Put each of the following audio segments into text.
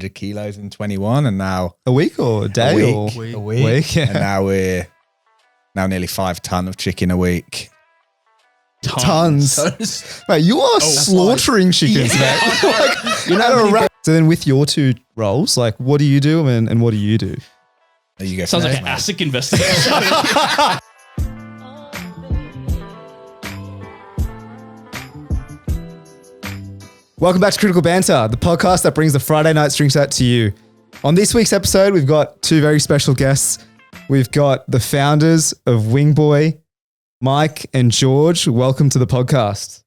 kilos in 21, and now a week or a day a or week, a week. and now we're nearly 5 ton of chicken a week. Tons. Mate, you are slaughtering chickens, mate. So then with your 2 roles, like what do you do and what do you do? You go Sounds first, like an mate. ASIC investigation. Welcome back to Critical Banter, the podcast that brings the Friday night drinks out to you. On this week's episode, we've got 2 very special guests. We've got the founders of Wingboy, Mike and George. Welcome to the podcast.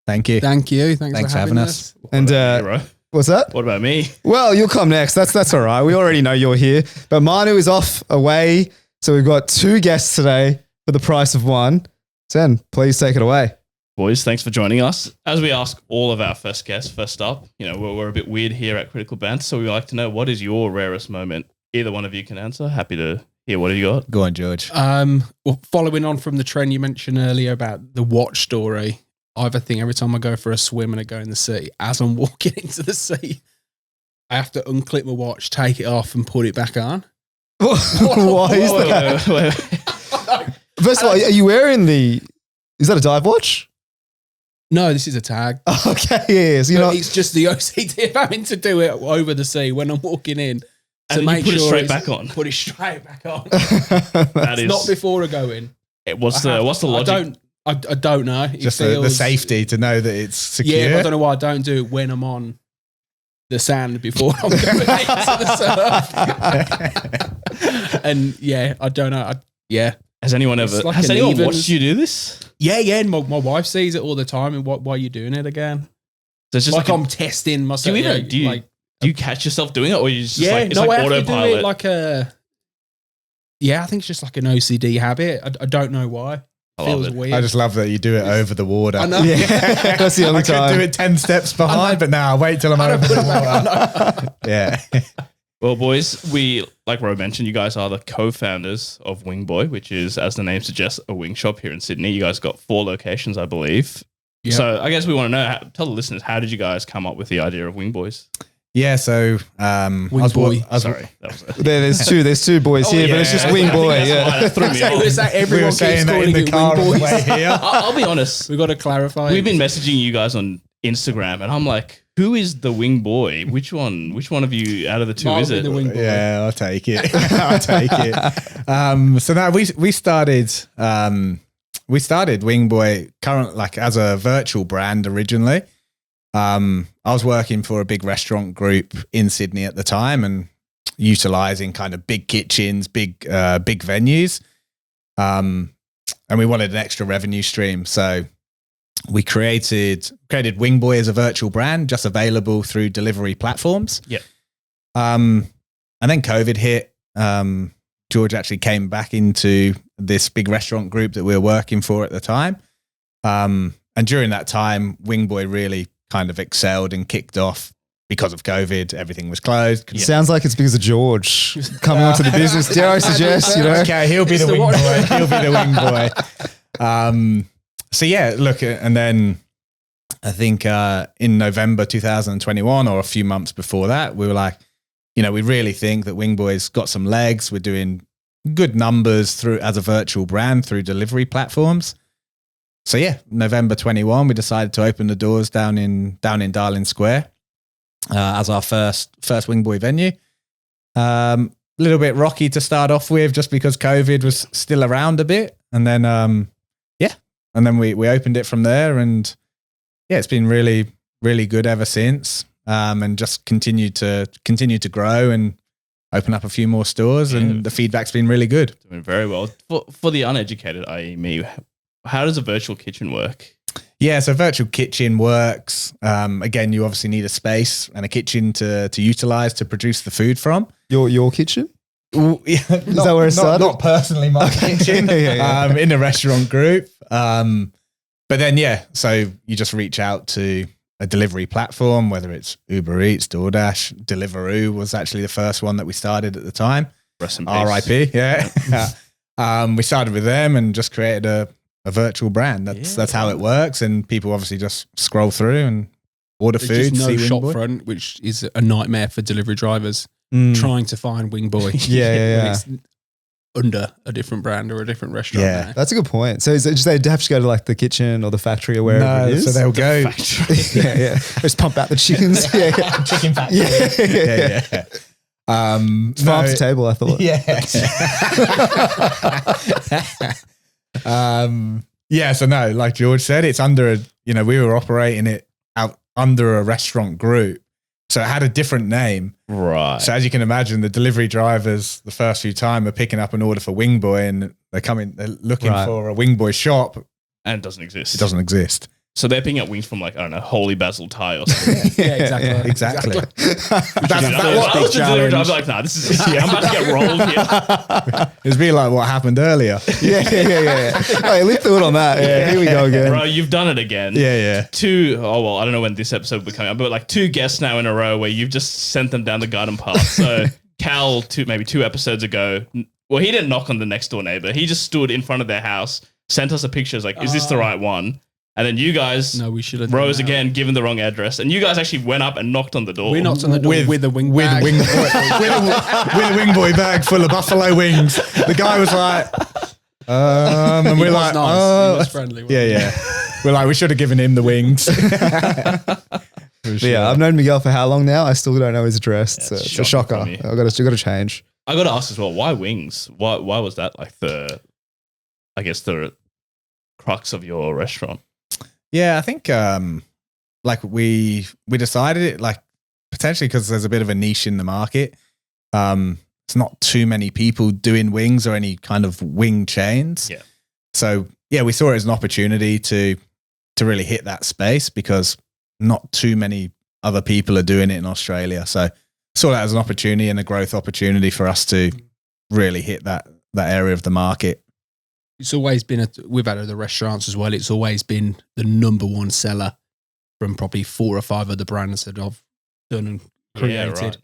Thank you. Thank you. Thanks for having us. And Hero. what's that? What about me? Well, you'll come next. That's all right. We already know you're here. But Manu is off away. So we've got 2 guests today for the price of 1. Zen, please take it away. Boys, thanks for joining us. As we ask all of our first guests, first up, we're a bit weird here at Critical Banter, so we like to know, what is your rarest moment? Either one of you can answer. Happy to hear what have you got. Go on, George. Well, following on from the trend you mentioned earlier about the watch story, I have a thing every time I go for a swim and I go in the sea, as I'm walking into the sea, I have to unclip my watch, take it off and put it back on. Why is that? Wait. First of all, are you wearing is that a dive watch? No, this is a tag. Okay, yeah. So It's just the OCD of having to do it over the sea when I'm walking in. And then you put it straight back on. Put it straight back on. That is Not before I go in. What's the logic? I don't know. It Just the feels- safety to know that it's secure. Yeah, but I don't know why I don't do it when I'm on the sand before I'm going into the surf. And yeah, I don't know. Has anyone It's ever? like Has an anyone evens. watched you do this? Yeah. And my wife sees it all the time. And why are you doing it again? So it's just Like I'm testing myself. do you catch yourself doing it, or you just Yeah, like it's no, like I have to do autopilot? it like a. Yeah, I think it's just like an OCD habit. I don't know why. I love Feels it. weird. I just love that you do it over the water. I know. Yeah, that's the only I could time. do it 10 steps behind, but now wait till I'm over the water. Yeah. Well, boys, we, like Ro mentioned, you guys are the co-founders of Wingboy, which is, as the name suggests, a wing shop here in Sydney. You guys got 4 locations, I believe. Yep. So I guess we want to know, tell the listeners, how did you guys come up with the idea of Wingboys? Yeah, so Wingboy. Sorry, that was it. There's two boys here, but it's just Wingboy. Yeah. That threw me off. It's like we everyone were keeps saying that in calling the it car on the way Wingboys. here. I'll be honest. We've got to clarify. We've been messaging you guys on Instagram, and I'm like, who is the Wingboy? Which one of you out of the 2 Might is be it? the Wingboy. Yeah, I'll take it. I'll take it. So now we started Wingboy as a virtual brand originally. I was working for a big restaurant group in Sydney at the time and utilizing kind of big kitchens, big venues. And we wanted an extra revenue stream. So we created Wingboy as a virtual brand, just available through delivery platforms. Yeah. And then COVID hit. George actually came back into this big restaurant group that we were working for at the time. And during that time, Wingboy really kind of excelled and kicked off because of COVID. Everything was closed. It sounds like it's because of George coming onto the business. Dare I suggest, Okay, he'll be the It's the one- Wingboy. He'll be the Wingboy. So yeah, look, and then I think in November 2021 or a few months before that, we were like, we really think that Wingboy's got some legs. We're doing good numbers as a virtual brand through delivery platforms. So yeah, November 21, we decided to open the doors down in Darling Square as our first Wingboy venue. A little bit rocky to start off with, just because COVID was still around a bit, and then we opened it from there, and yeah, it's been really, really good ever since, and just continued to grow and open up a few more stores, and the feedback's been really good. Doing very well. For the uneducated, i.e. me, how does a virtual kitchen work? Yeah, so virtual kitchen works. Again, you obviously need a space and a kitchen to utilize to produce the food from. Your kitchen? Is that where it started? Not personally my kitchen, Yeah. in a restaurant group. But then, so you just reach out to a delivery platform, whether it's Uber Eats, DoorDash. Deliveroo was actually the first one that we started at the time. Rest in peace. RIP, yeah. We started with them and just created a virtual brand. That's how it works. And people obviously just scroll through and order There's food, just no see shop Wingboy. front, which is a nightmare for delivery drivers Mm. trying to find Wingboy. Yeah. when it's under a different brand or a different restaurant. Yeah. now. That's a good point. So is it just they'd have to go to like the kitchen or the factory or wherever No, it is? so they'll go. yeah. Just pump out the chickens. Yeah. Chicken factory. Yeah. Farm to table, I thought. Yeah. So no, like George said, it's under we were operating it out under a restaurant group. So it had a different name. Right. So as you can imagine, the delivery drivers, the first few time are picking up an order for Wingboy and they're looking Right. for a Wingboy shop. And it doesn't exist. It doesn't exist. So they're picking up wings from like, I don't know, Holy Basil Thai or something. Yeah, exactly. Exactly. If I was the delivery driver, I'd be like, nah, this is, I'm about to get rolled here. It's be like what happened earlier. Yeah. Hey, leave the wood on that. Yeah, here we go again. Bro, you've done it again. Yeah. I don't know when this episode will be coming up, but like 2 guests now in a row where you've just sent them down the garden path. So Cal, maybe 2 episodes ago, well, he didn't knock on the next door neighbor. He just stood in front of their house, sent us a picture. It's like, is this the right one? And then you guys No, we should have rose again, given the wrong address. And you guys actually went up and knocked on the door. We knocked on the door with a wing bag. With a Wingboy bag full of buffalo wings. The guy was like, and He we're was like, nice. oh, He was friendly. wasn't he? yeah. We're like, we should have given him the wings. Yeah, I've known Miguel for how long now? I still don't know his address. Yeah, So it's it's a shocker. shocking I've from got to change. I got to ask as well, why wings? Why was that like the crux of your restaurant? Yeah, I think like we decided it like potentially because there's a bit of a niche in the market. It's not too many people doing wings or any kind of wing chains. Yeah. So yeah, we saw it as an opportunity to really hit that space because not too many other people are doing it in Australia. So saw that as an opportunity and a growth opportunity for us to really hit that area of the market. It's always been, we've had other restaurants as well. It's always been the number one seller from probably 4 or 5 other brands that I've done and created. right.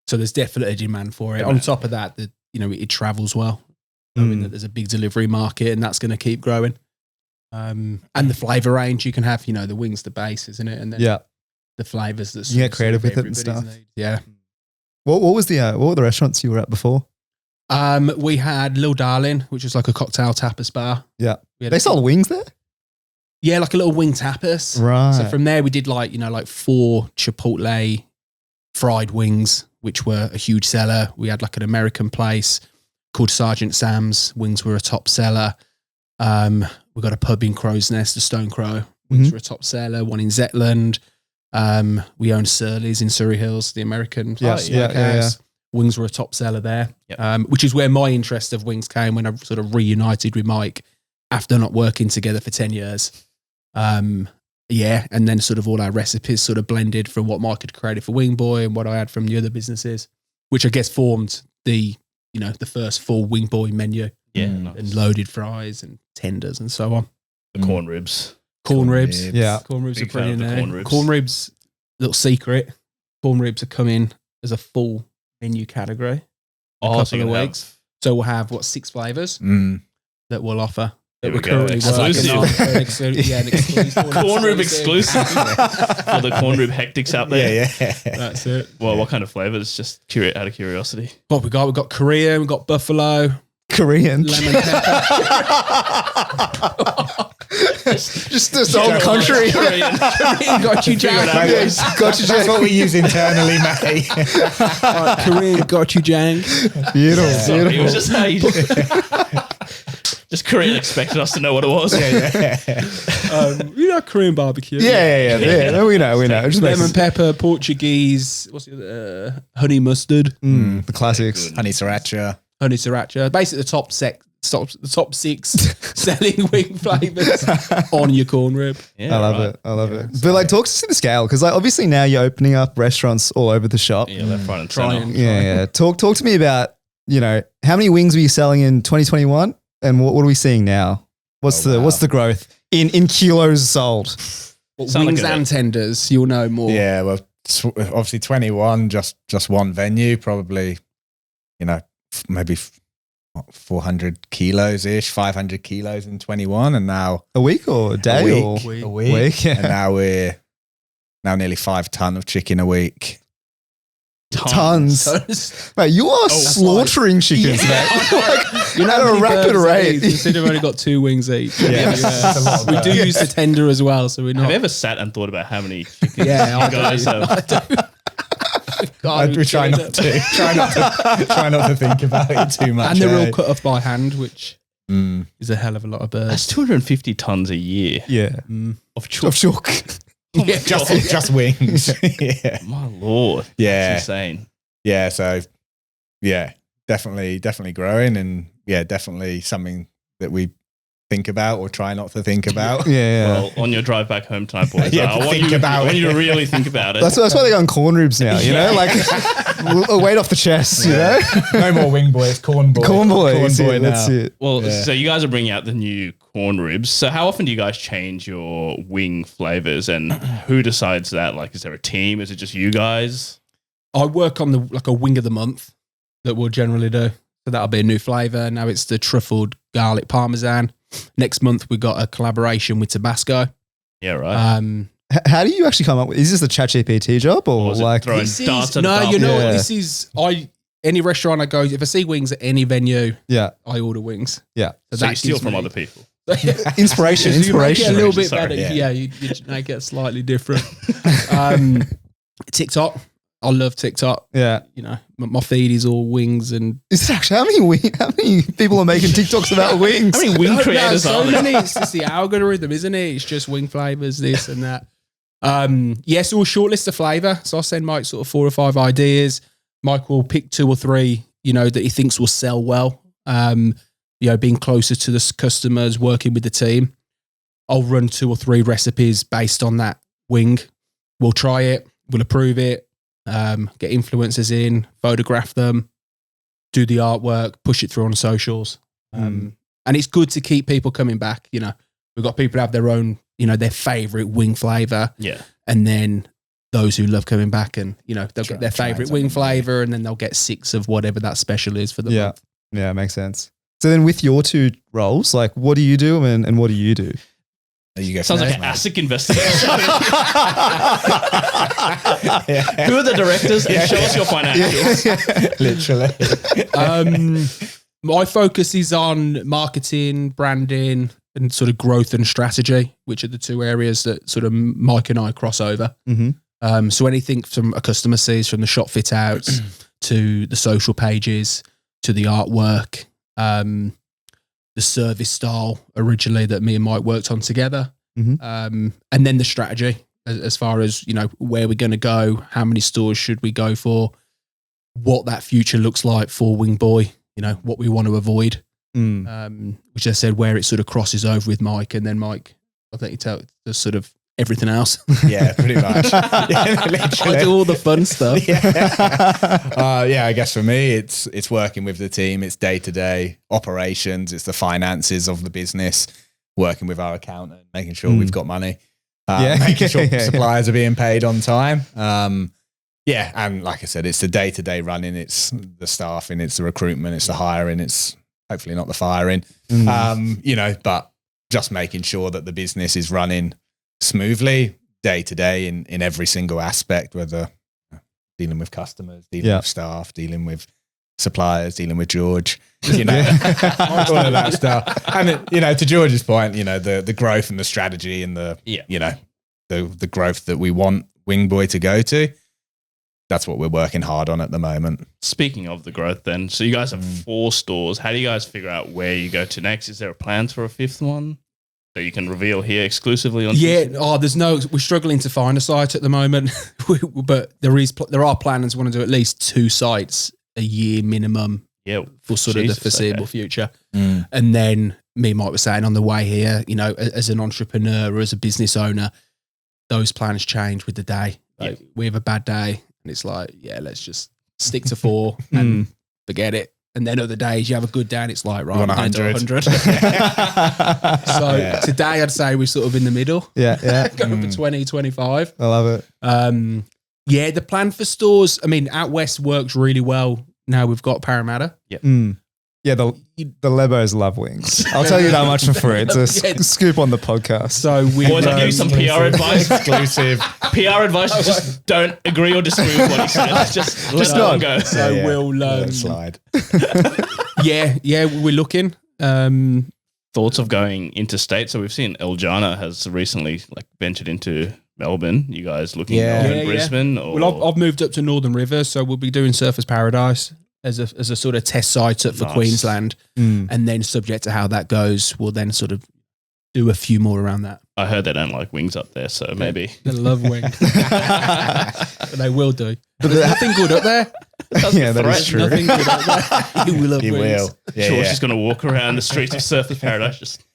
So there's definitely a demand for it. Yeah, On man. top of that, it travels well. Knowing that there's a big delivery market and that's going to keep growing. And the flavor range you can have, the wings, the base, isn't it? And then Yeah. the flavors that You get creative with it and everybody's stuff. need. Yeah. What were the restaurants you were at before? We had Lil Darling, which is like a cocktail tapas bar. Yeah. We had They sold wings there? Yeah, like a little wing tapas. Right. So from there, we did like 4 Chipotle fried wings, which were a huge seller. We had like an American place called Sergeant Sam's. Wings were a top seller. We got a pub in Crow's Nest, the Stone Crow. Wings were a top seller. One in Zetland. We owned Surly's in Surrey Hills, the American Yes, smokehouse. Wings were a top seller there, Yep. which is where my interest of wings came when I sort of reunited with Mike after not working together for 10 years. And then sort of all our recipes sort of blended from what Mike had created for Wingboy and what I had from the other businesses, which I guess formed the first full Wingboy menu Yeah. Mm. Nice. and loaded fries and tenders and so on. The corn ribs. Corn ribs. Yeah. Corn ribs Big are pretty fan of the there. corn ribs. Corn ribs, little secret. Corn ribs are coming as a full menu category. Oh, couple so you of can have- weeks. So we'll have 6 flavors that we'll offer. That There we're we go. currently Exclusive. working on. An exclusive. Corn rib exclusive for the corn rib hectics out there. Yeah. That's it. Well, what kind of flavors? Just out of curiosity. What we got? We've got Korean, we've got buffalo, Korean. lemon pepper. Just this whole country. Korean. Korean got you, Jack. Yes, got you, That's what we use internally, mate. Right, Korean got you, Jang. Beautiful. Sorry, it was Beautiful. just Korean expected us to know what it was. Korean barbecue. Yeah. We know. Just makes Lemon pepper, Portuguese. What's the honey mustard, the classics. Honey sriracha. honey sriracha. Basically, the top 6 selling wing flavors on your corn rib. Yeah, I love right. it. I love it. But like, talk us to the scale because like obviously now you're opening up restaurants all over the shop. Yeah, left, right, and Try center. and- Yeah. Talk to me about how many wings were you selling in 2021 and what are we seeing now? What's the growth in kilos sold? Sound Wings like a- and tenders. You'll know more. Yeah, well, obviously 21, just one venue, probably, maybe 400 kilos ish, 500 kilos in 21, and now A week or a day week. or A week? and now we're now nearly 5 ton of chicken a week. Tons. Mate, you are slaughtering chickens, mate. You're at a rapid rate. Consider we've only got 2 wings each. Yeah. We do use the tender as well, so we're not. Have you ever sat and thought about how many chickens Yeah, you guys have? I do. God, We try not to. Try not to think about it too much. And they're all cut off by hand, which is a hell of a lot of birds. That's 250 tons a year Yeah. of chalk. Of chalk. Yeah, just wings. Yeah. My lord. Yeah. That's insane. Yeah. So, yeah, definitely growing, and yeah, definitely something that we think about or try not to think about. Yeah. Well, on your drive back home tonight, boys, Yeah, I want think you about to it. really think about it. That's why they're going corn ribs now, you know? Like, a weight off the chest, you know? No more wing boys, corn boy. Corn boy. Corn That's boy it, now. that's it. Well, Yeah. so you guys are bringing out the new corn ribs. So how often do you guys change your wing flavors, and who decides that? Like, is there a team? Is it just you guys? I work on a wing of the month that we'll generally do. So that'll be a new flavour. Now it's the truffled garlic parmesan. Next month we've got a collaboration with Tabasco. Yeah, right. How do you actually come up with? Is this a ChatGPT job or Was it like? throwing This darts is, at a no, dart? you know, Yeah. this is any restaurant I go. If I see wings at any venue, Yeah, I order wings. yeah. So you that steal gives from me- other people. Inspiration, So you make it a inspiration. little bit Sorry, better. yeah. Yeah, you make it slightly different. TikTok. I love TikTok. Yeah. You know, my feed is all wings and Is it actually how many people are making TikToks about wings? How many wing creators so are there? many. It's just the algorithm, isn't it? It's just wing flavors, this and that. Yes, we'll shortlist a flavor. So I'll send Mike sort of 4 or 5 ideas. Mike will pick 2 or 3, you know, that he thinks will sell well. You know, being closer to the customers, working with the team. I'll run 2 or 3 recipes based on that wing. We'll try it. We'll approve it. Get influencers in, photograph them, do the artwork, push it through on socials. And it's good to keep people coming back. You know, we've got people who have their own, you know, their favorite wing flavor. Yeah. And then those who love coming back and, you know, they'll Try- get their try favorite something wing new. flavor and then they'll get 6 of whatever that special is for the Yeah. month. Yeah, makes sense. So then with your 2 roles, like what do you do and what do you do? You go Sounds like first, an mate. ASIC investigation. Yeah. Who are the directors? And show us your financials. Literally. My focus is on marketing, branding, and sort of growth and strategy, which are the 2 areas that sort of Mike and I cross over. Mm-hmm. So anything from a customer sees, from the shop fit outs to the social pages to the artwork, the service style originally that me and Mike worked on together, Mhm. and then the strategy as far as, you know, where we're going to go, how many stores should we go for, what that future looks like for Wingboy, you know, what we want to avoid, which I said where it sort of crosses over with Mike, and then Mike, I'll let you tell the sort of everything else. Yeah, pretty much. Yeah, I literally. do all the fun stuff. Yeah, I guess for me, it's working with the team. It's day-to-day operations. It's the finances of the business, working with our accountant, making sure we've got money, making sure suppliers are being paid on time. Yeah, and like I said, it's the day-to-day running. It's the staffing. It's the recruitment. It's the hiring. It's hopefully not the firing. You know, but just making sure that the business is running smoothly day to day in every single aspect, whether dealing with customers, dealing with staff, dealing with suppliers, dealing with George, you know, all of that stuff. And, you know, to George's point, you know, the growth and the strategy and you know, the growth that we want Wingboy to go to, that's what we're working hard on at the moment. Speaking of the growth then, so you guys have 4 stores. How do you guys figure out where you go to next? Is there a plans for a 5th one that you can reveal here exclusively on Yeah, TC? we're struggling to find a site at the moment, but there are plans. Want to do at least 2 sites a year minimum for sort of the foreseeable future. And then me and Mike were saying on the way here, you know, as an entrepreneur or as a business owner, those plans change with the day. Like we have a bad day and it's like, yeah, let's just stick to 4 and forget it. And then other days you have a good day and it's like, right, You want I'm gonna do 100. 100. So today I'd say we're sort of in the middle. Yeah. Going for 20, 25. I love it. Yeah, the plan for stores, I mean, out west works really well. Now we've got Parramatta. Yeah, the Lebos love wings. I'll tell you that much for free. It's a scoop on the podcast. So we Boys, I'll give you some PR advice. Exclusive. PR advice, just don't agree or disagree with what he says. Just let it all go. So Yeah, we'll let it slide. we're looking. Thoughts of going interstate? So we've seen Eljana has recently like ventured into Melbourne. You guys looking at Melbourne, Brisbane? Or? Well, I've moved up to Northern River, so we'll be doing Surfers Paradise as a sort of test site up for Queensland, and then subject to how that goes, we'll then sort of do a few more around that. I heard they don't like wings up there, so maybe They love wings, but they will do. But there's nothing good up there. Yeah, that is true. Nothing good up there. You will love He wings. will. Yeah, sure yeah. she's going to walk around the streets of Surfers Paradise. Just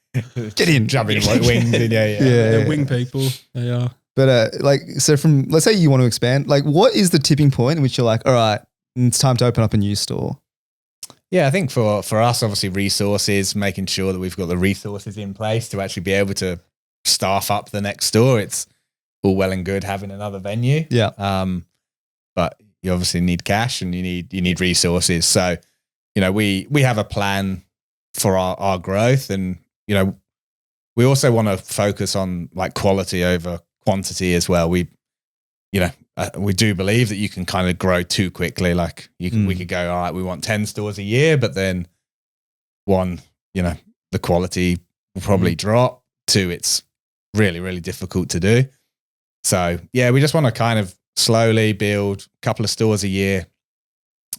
Get in. Jumping like wings in. Yeah. They're wing people. They are. But so from, let's say you want to expand, like what is the tipping point in which you're like, all right, it's time to open up a new store? Yeah, I think for us, obviously resources, making sure that we've got the resources in place to actually be able to staff up the next store. It's all well and good having another venue. Yeah. But you obviously need cash and you need resources. So, we have a plan for our growth, and, we also want to focus on like quality over quantity as well. We do believe that you can kind of grow too quickly. Like we could go, all right, we want 10 stores a year, but then one, the quality will probably drop. Two, it's really, really difficult to do. So yeah, we just want to kind of slowly build a couple of stores a year.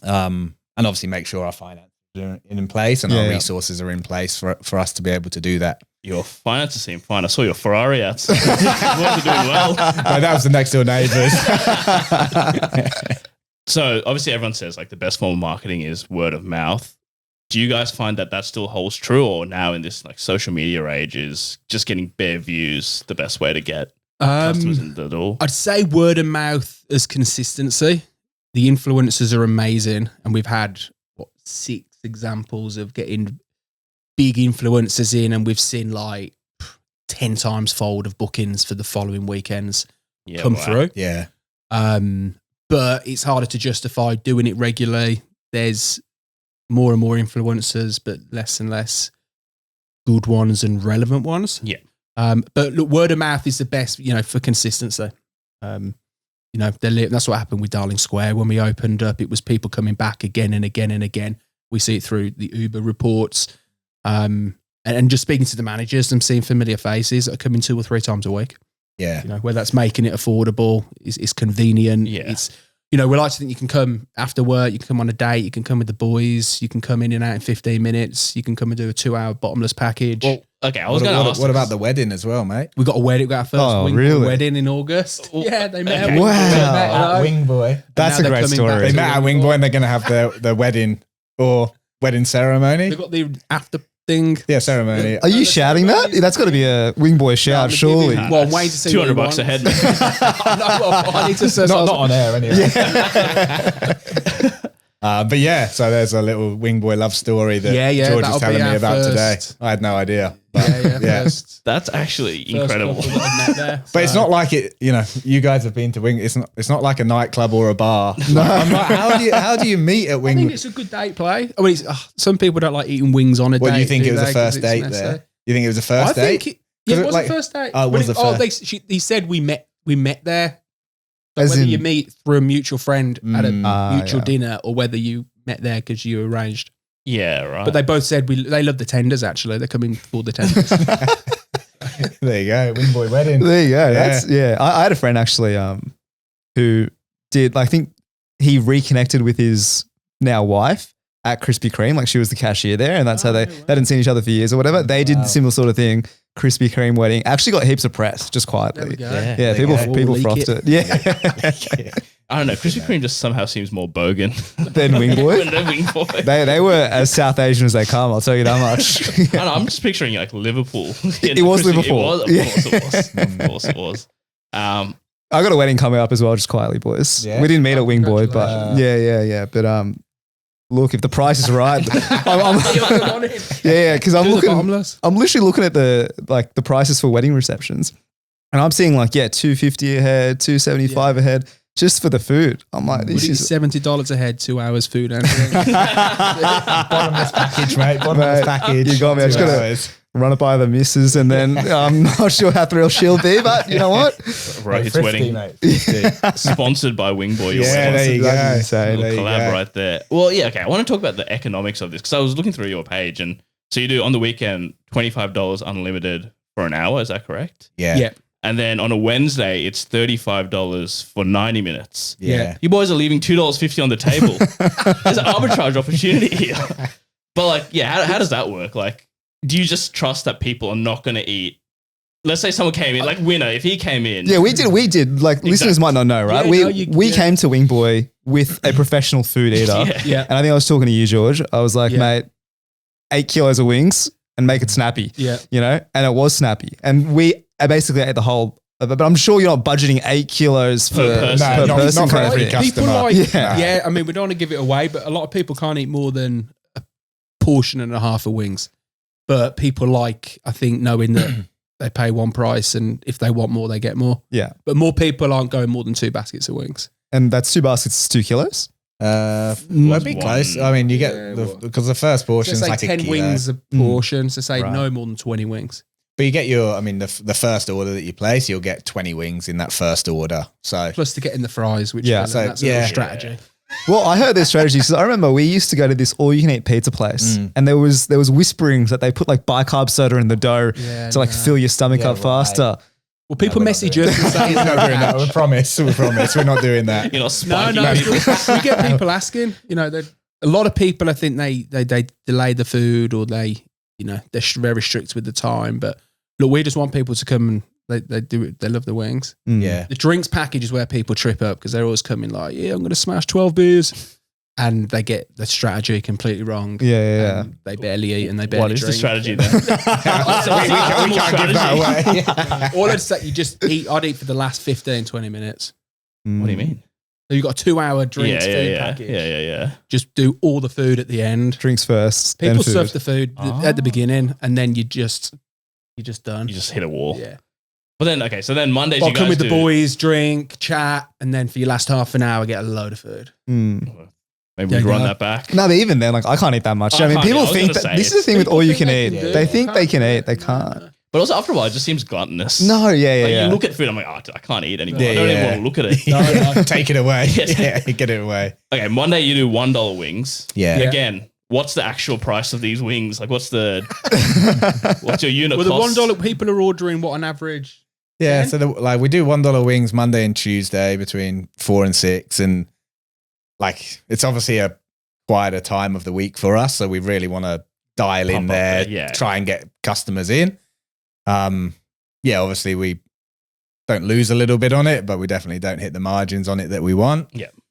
And obviously make sure our finances are in place and our resources are in place for us to be able to do that. your finances seem fine. I saw your Ferrari outside. You guys are doing well. No, that was the next door neighbours. So obviously everyone says like the best form of marketing is word of mouth. Do you guys find that still holds true, or now in this like social media age is just getting bare views the best way to get customers in the door? I'd say word of mouth as consistency. The influencers are amazing, and we've had 6 examples of getting big influencers in, and we've seen like 10 times fold of bookings for the following weekends come through. Yeah. But it's harder to justify doing it regularly. There's more and more influencers, but less and less good ones and relevant ones. Yeah. But look, word of mouth is the best, for consistency. That's what happened with Darling Square when we opened up. It was people coming back again and again and again. We see it through the Uber reports. And just speaking to the managers, I'm seeing familiar faces that are coming 2 or 3 times a week. Yeah. Where that's making it affordable, it's convenient. Yeah. It's, we like to think you can come after work, you can come on a date, you can come with the boys, you can come in and out in 15 minutes, you can come and do a 2-hour bottomless package. Well, okay, I was going to ask. What about the wedding as well, mate? We got a wedding, we got our first Wingboy wedding in August. Yeah, they met. Okay. Wow. At Wingboy. That's a great story. They met at Wingboy and they're going to have their wedding or wedding ceremony. They've got the after thing. Yeah, ceremony. Are you shouting that? That's got to be a Wingboy shout, surely. Well, I'm waiting to see $200 a head. I need to say Not on air anyway. But yeah, so there's a little Wingboy love story that George was telling me about today. I had no idea. But, First That's actually incredible. couple that I met there, But it's not like it, you guys have been to Wing. It's not like a nightclub or a bar. No, I'm not, how do you meet at I Wing? think it's a good date play. I mean, some people don't like eating wings on a date. What do you think it was they? a 'Cause first it's date messy. there? You think it was a first I date? think it was like- the first date. Oh, it was the first. He said we met there. But As whether in- you meet through a mutual friend at a mutual yeah. dinner, or whether you met there because you arranged. Yeah, right. But they both said they love the tenders. Actually, they're coming for the tenders. There you go, Wingboy wedding. There you go. Yeah. I had a friend actually who did, I think he reconnected with his now wife at Krispy Kreme. Like she was the cashier there, and that's how they hadn't seen each other for years or whatever. They did a similar sort of thing. Krispy Kreme wedding. Actually got heaps of press just There we quietly. go. Yeah, There you go. people Leak frothed it. Yeah. I don't know. Krispy Kreme just somehow seems more bogan Then Wingboy. than Wingboy. They were as South Asian as they come, I'll tell you that much. I don't know, I'm just picturing like Liverpool. It was Liverpool. It was, Yeah. Of course it was. I got a wedding coming up as well, just quietly, boys. Yeah? We didn't meet at Wingboy, but congratulations. yeah. But look, if the price is right, Come on in. because I'm Do the looking. bottomless. I'm literally looking at the prices for wedding receptions, and I'm seeing like $250 a head, $275 a head. just for the food. I'm like, this Would it is $70 a head, 2 hours food and drink? Bottomless package, mate. Bottomless Mate, package. you got me. I just 2 gotta- hours. run it by the missus, and then I'm not sure how thrilled she'll be, but you know what? Rohit's Thrifty, wedding, mate. Thrifty. sponsored by Wingboy. Your Yeah, wedding. there you go. That's insane. There you Collab go. right there. Well, yeah, okay. I want to talk about the economics of this because I was looking through your page, and so you do on the weekend $25 unlimited for an hour. Is that correct? Yeah. Yeah. And then on a Wednesday, it's $35 for 90 minutes. Yeah. You boys are leaving $2.50 on the table. There's an arbitrage opportunity here. But like, yeah, how does that work? Like, do you just trust that people are not going to eat? Let's say someone came in, like Winner, if he came in. Yeah, we did. Like, listeners might not know, right? Yeah, we came to Wingboy with a professional food eater. Yeah. Yeah. And I think I was talking to you, George. I was like, Yeah. mate, 8 kilos of wings and make it snappy. Yeah. You know? And it was snappy. And we basically ate the whole of it. But I'm sure you're not budgeting 8 kilos for Per person. per No, person not for kind of every thing. customer. People like, Yeah. yeah. I mean, we don't want to give it away, but a lot of people can't eat more than a portion and a half of wings. But people like, I think, knowing that they pay one price and if they want more, they get more. Yeah. But more people aren't going more than 2 baskets of wings. And that's 2 baskets, 2 kilos. We'll be close. I mean, you get Yeah, because the first portion So is say like 10 a kilo. wings a portion. So say Right. no more than 20 wings. But you get the first order that you place, you'll get 20 wings in that first order. So Plus to get in the fries, which Yeah, is so, that's a yeah. little strategy. Well, I heard this strategy. So I remember we used to go to this all-you-can-eat pizza place, and there was whisperings that they put like bicarb soda in the dough Yeah, to like no. fill your stomach Yeah, up right. faster. Well, people we're not message doing us and say, we're not doing that. We promise. We promise. We're not doing that. You're not No, spiking no, people. we get people asking. You know, a lot of people, I think they delay the food or they're very strict with the time. But look, we just want people to come and they do it. They love the wings. Yeah. The drinks package is where people trip up because they're always coming like, yeah, I'm going to smash 12 beers. And they get the strategy completely wrong. Yeah. And they barely eat and they barely What is drink. the strategy then? we can't give that away. All I'd say, you just eat. I'd eat for the last 15, 20 minutes. What do you mean? So you've got a 2-hour drinks food Yeah. package. Yeah. Just do all the food at the end. Drinks first, People then food. serve the food at the beginning, and then you're just done. You just hit a wall. Yeah. But then, okay, so then Mondays I'll you come guys with the do- boys, drink, chat, and then for your last half an hour, get a load of food. Maybe Yeah, we run go. that back. No, but even then, like I can't eat that much. I I mean, can't people eat. I was think gonna that say, this is the thing with people all you think can they eat. can do They it. think they can eat. They can't. But also after a while, it just seems gluttonous. No, yeah. You look at food, I'm like, oh, I can't eat anymore. I don't Yeah. even want to look at it. Take it away. Yes. Yeah, get it away. Okay, Monday you do $1 wings. Yeah. Again, what's the actual price of these wings? Like, what's your unit Well, the cost? $1 people are ordering what on average? Yeah. So we do $1 wings Monday and Tuesday between 4 and 6, and like it's obviously a quieter time of the week for us, so we really want to dial in Pump up there, there, yeah. try and get customers in. Obviously we don't lose a little bit on it, but we definitely don't hit the margins on it that we want.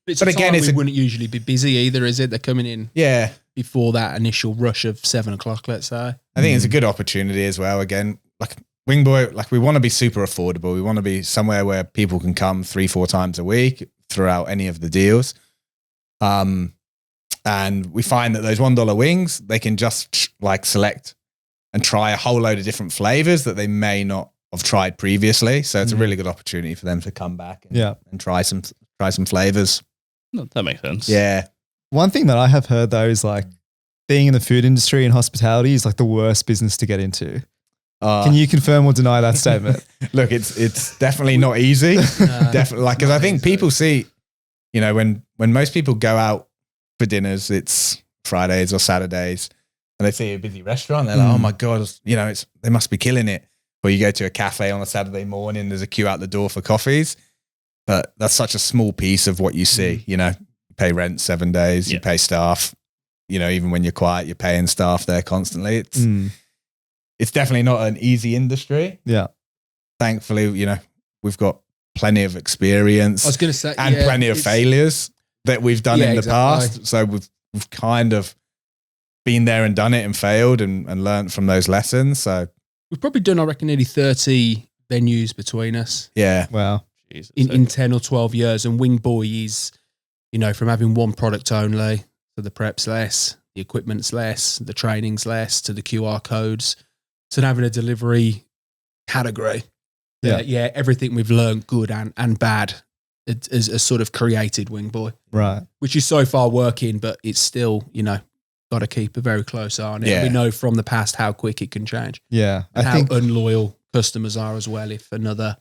It's But a again, time it's we a- wouldn't usually be busy either, is it? They're coming in Yeah. before that initial rush of 7 o'clock, let's say. I think it's a good opportunity as well. Again, like Wingboy, like we want to be super affordable. We want to be somewhere where people can come 3-4 times a week throughout any of the deals. And we find that those $1 wings, they can just like select and try a whole load of different flavors that they may not have tried previously. So it's a really good opportunity for them to come back and try some flavors. No, that makes sense. Yeah. One thing that I have heard though is like being in the food industry and hospitality is like the worst business to get into. Can you confirm or deny that statement? Look, it's definitely not easy. Definitely, like, because I think people see, when most people go out for dinners, it's Fridays or Saturdays, and they see a busy restaurant, they're like, oh my God, they must be killing it. Or you go to a cafe on a Saturday morning, there's a queue out the door for coffees, but that's such a small piece of what you see. You pay rent 7 days, you pay staff, even when you're quiet, you're paying staff there constantly. It's definitely not an easy industry. Yeah. Thankfully, we've got plenty of experience I was going to say, and plenty of failures that we've done in the exactly. past. So we've kind of been there and done it and failed and learned from those lessons. So We've probably done, I reckon, nearly 30 venues between us yeah. Wow. Jesus. in 10 or 12 years. And Wingboy is, from having one product only, to the prep's less, the equipment's less, the training's less, to the QR codes, to having a delivery category. Yeah. Everything we've learned, good and bad, has sort of created Wingboy, Right. which is so far working, but it's still, got to keep a very close eye on it. Yeah. We know from the past how quick it can change Yeah. and I how think unloyal customers are as well. If another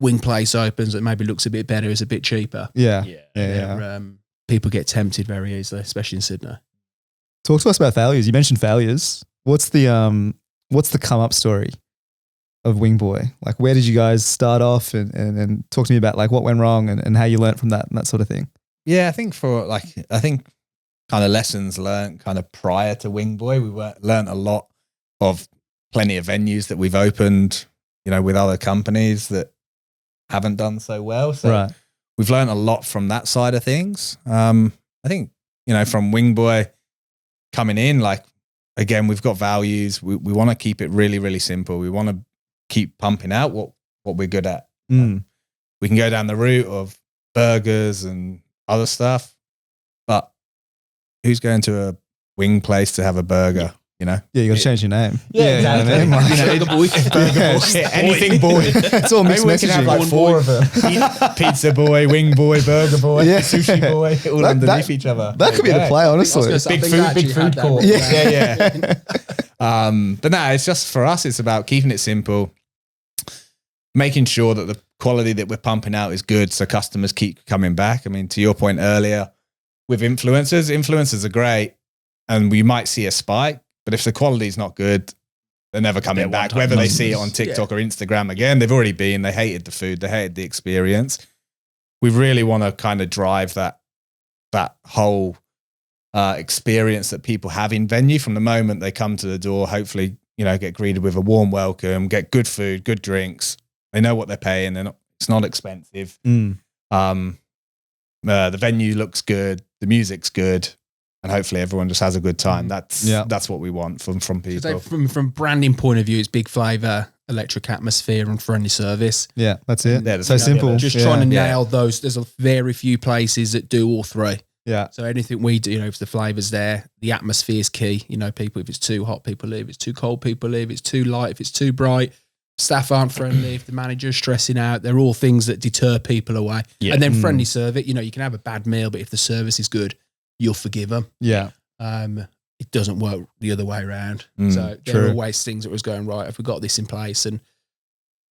wing place opens that maybe looks a bit better, is a bit cheaper, yeah. Yeah. Yeah. people get tempted very easily, especially in Sydney. Talk to us about failures. You mentioned failures. What's the come up story of Wingboy? Like, where did you guys start off, and talk to me about like what went wrong and how you learned from that and that sort of thing. Yeah, I think kind of lessons learned kind of prior to Wingboy, we learned a lot of plenty of venues that we've opened, with other companies that haven't done so well. So Right. we've learned a lot from that side of things. I think, from Wingboy coming in, like, again, we've got values. We want to keep it really, really simple. We want to keep pumping out what we're good at. Mm. We can go down the route of burgers and other stuff, but who's going to a wing place to have a burger? Yeah, you got to change your name. Yeah, you know what I mean? Like, Burger boy. Anything boy. it's all mixed Maybe we can have messaging. like 4 of them. Pizza boy, wing boy, burger boy, Yeah. sushi boy, all That- underneath that- each other. That could be the play, honestly. Big food court. Yeah. But no, it's just for us, it's about keeping it simple, making sure that the quality that we're pumping out is good so customers keep coming back. I mean, to your point earlier, with influencers are great and we might see a spike, but if the quality is not good, they're never coming They're back. one-time Whether they see it on customers. TikTok or Instagram again, they've already been, they hated the food, they hated the experience. We really want to kind of drive that whole experience that people have in venue from the moment they come to the door. Hopefully, get greeted with a warm welcome, get good food, good drinks. They know what they're paying. It's not expensive. Mm. The venue looks good, the music's good, and hopefully everyone just has a good time. That's what we want from people. From branding point of view, it's big flavour, electric atmosphere, and friendly service. Yeah, that's it. Yeah, so simple. Just Yeah. trying to Yeah. nail those. There's a very few places that do all three. Yeah. So anything we do, if the flavour's there, the atmosphere is key. People, if it's too hot, people leave. If it's too cold, people leave. If it's too light, if it's too bright, staff aren't friendly. If the manager's stressing out, they're all things that deter people away. Yeah. And then friendly service. You can have a bad meal, but if the service is good, you'll forgive them. Yeah. It doesn't work the other way around. So there true. are always things that was going right. If we got this in place, and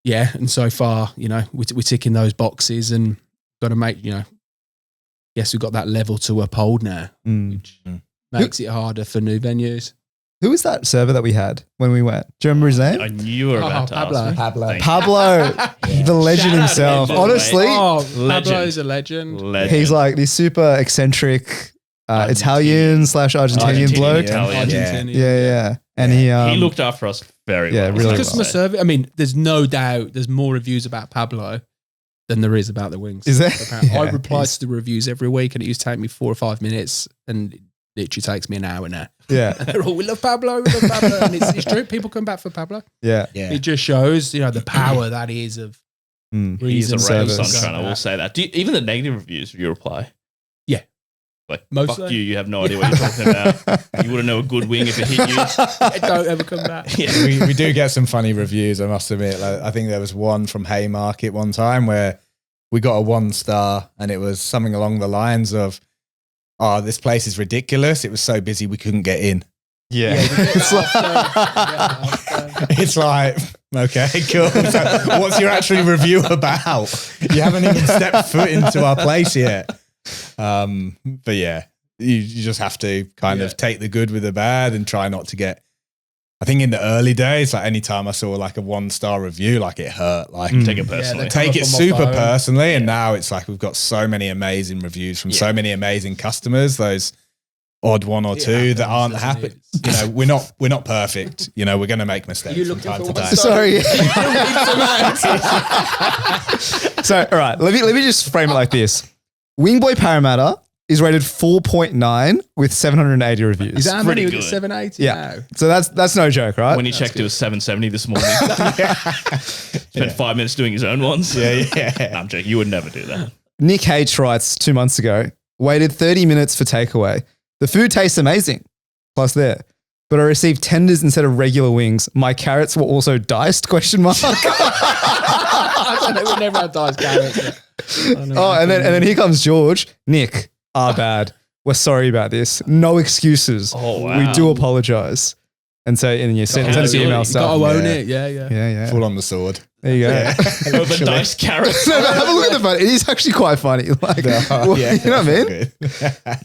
and so far, we're ticking those boxes and got to make, yes, we've got that level to uphold now, Mm. which makes it harder for new venues. Who was that server that we had when we went? Do you remember his name? I knew you were about to Pablo. ask me. Pablo. Thank you. Pablo, the legend Shout out himself. to him, by the way. Honestly, Legend. Pablo's a legend. Legend. he's like this super eccentric Argentinian. Italian/Argentinian bloke. Italian. Argentinian. Yeah. And he looked after us very well. really Customer well. service. I mean, there's no doubt there's more reviews about Pablo than there is about the wings. Is there? Apparently. I Yeah, reply he's- to the reviews every week, and it used to take me 4 or 5 minutes, and it literally takes me an hour now. Yeah. And they're all, we love Pablo, and it's true. People come back for Pablo. Yeah. Yeah. It just shows, the power that is of Mm. He's a reason ray of service. sunshine, I will say that. Even the negative reviews, you reply. Yeah. Like, Mostly. fuck you have no idea what you're talking about. You wouldn't know a good wing if it hit you. Don't ever come back. Yeah. we do get some funny reviews, I must admit. Like, I think there was one from Haymarket one time where we got a 1 star and it was something along the lines of, "Oh, this place is ridiculous. It was so busy we couldn't get in." Yeah. It's like, It's like, okay, cool. So what's your actual review about? You haven't even stepped foot into our place yet. But yeah, you just have to kind of take the good with the bad and try not to get. I think in the early days, like anytime I saw like a 1 star review, like it hurt. Like Take it personally. they- take it Come up on my super phone. personally. And now it's like we've got so many amazing reviews from so many amazing customers. Those odd 1 or 2 that aren't happy. We're not perfect. We're going to make mistakes You from looking time for to one time. star? Sorry. So, all right, let me just frame it like this. Wingboy Parramatta is rated 4.9 with 780 reviews. Is that how pretty many? good. 780 Yeah. now? So that's no joke, right? When he checked, it was 770 this morning. Spent 5 minutes doing his own ones. Yeah. I'm joking. You would never do that. Nick H writes 2 months ago, waited 30 minutes for takeaway. The food tastes amazing. Plus there. But I received tenders instead of regular wings. My carrots were also diced, question mark. I don't know. We never had diced carrots. Oh, and then here comes George. Nick, our bad. We're sorry about this. No excuses. Oh, wow. We do apologize. And so, and you send us the email You stuff. gotta own Yeah. it. Yeah. Yeah. Full on the sword. There you go. Oh, the diced carrots. No, but have a look at the photo. It is actually quite funny. Like, well, you know what I mean?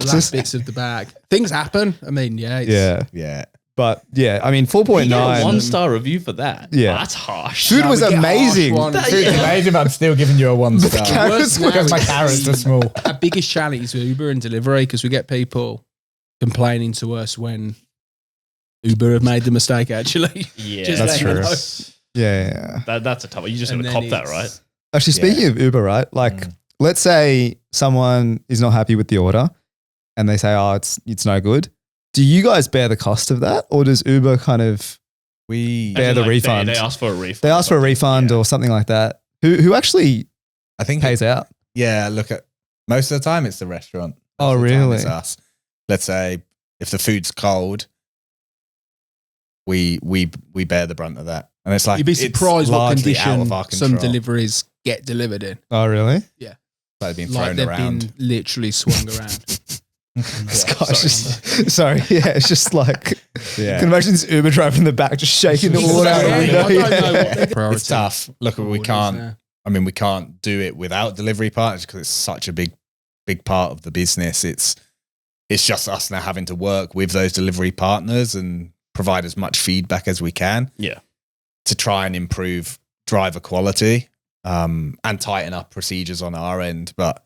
Last bits of the bag. Things happen. I mean, yeah. Yeah. Yeah. But yeah, I mean, You get a 4.9. 1-star review for that. Yeah. That's harsh. Food No, was we get amazing. harsh ones. It's amazing, but I'm still giving you a 1 star. carrots Worse Because now my is carrots are small. Our biggest challenge is with Uber and delivery because we get people complaining to us when Uber have made the mistake, actually. Yeah, Just That's letting them true. know. Yeah. That's a tough one. You just And got to then cop that, it's- right? Actually, speaking of Uber, right? Like, let's say someone is not happy with the order and they say, oh, it's no good. Do you guys bear the cost of that? Or does Uber kind of, We, Bear As in, the like, refund. They ask for a refund. they ask for a refund or something like that? Who actually I think, pays out? yeah, look at most of the time it's the restaurant. Oh, Most of the time really? It's us. Let's say if the food's cold, we bear the brunt of that. And it's like, You'd be it's surprised what largely out condition of our some control. deliveries get delivered in. Oh, really? Like being Like thrown they've around. been literally swung around. Gosh, sorry. Yeah, it's just like, Yeah. I can imagine this Uber driver in the back just shaking the order out Yeah, the window. I don't know Yeah. what their priority It's tough. Look, we order is can't. now. I mean, we can't do it without delivery partners because it's such a big part of the business. It's just us now having to work with those delivery partners and provide as much feedback as we can. Yeah. To try and improve driver quality and tighten up procedures on our end. But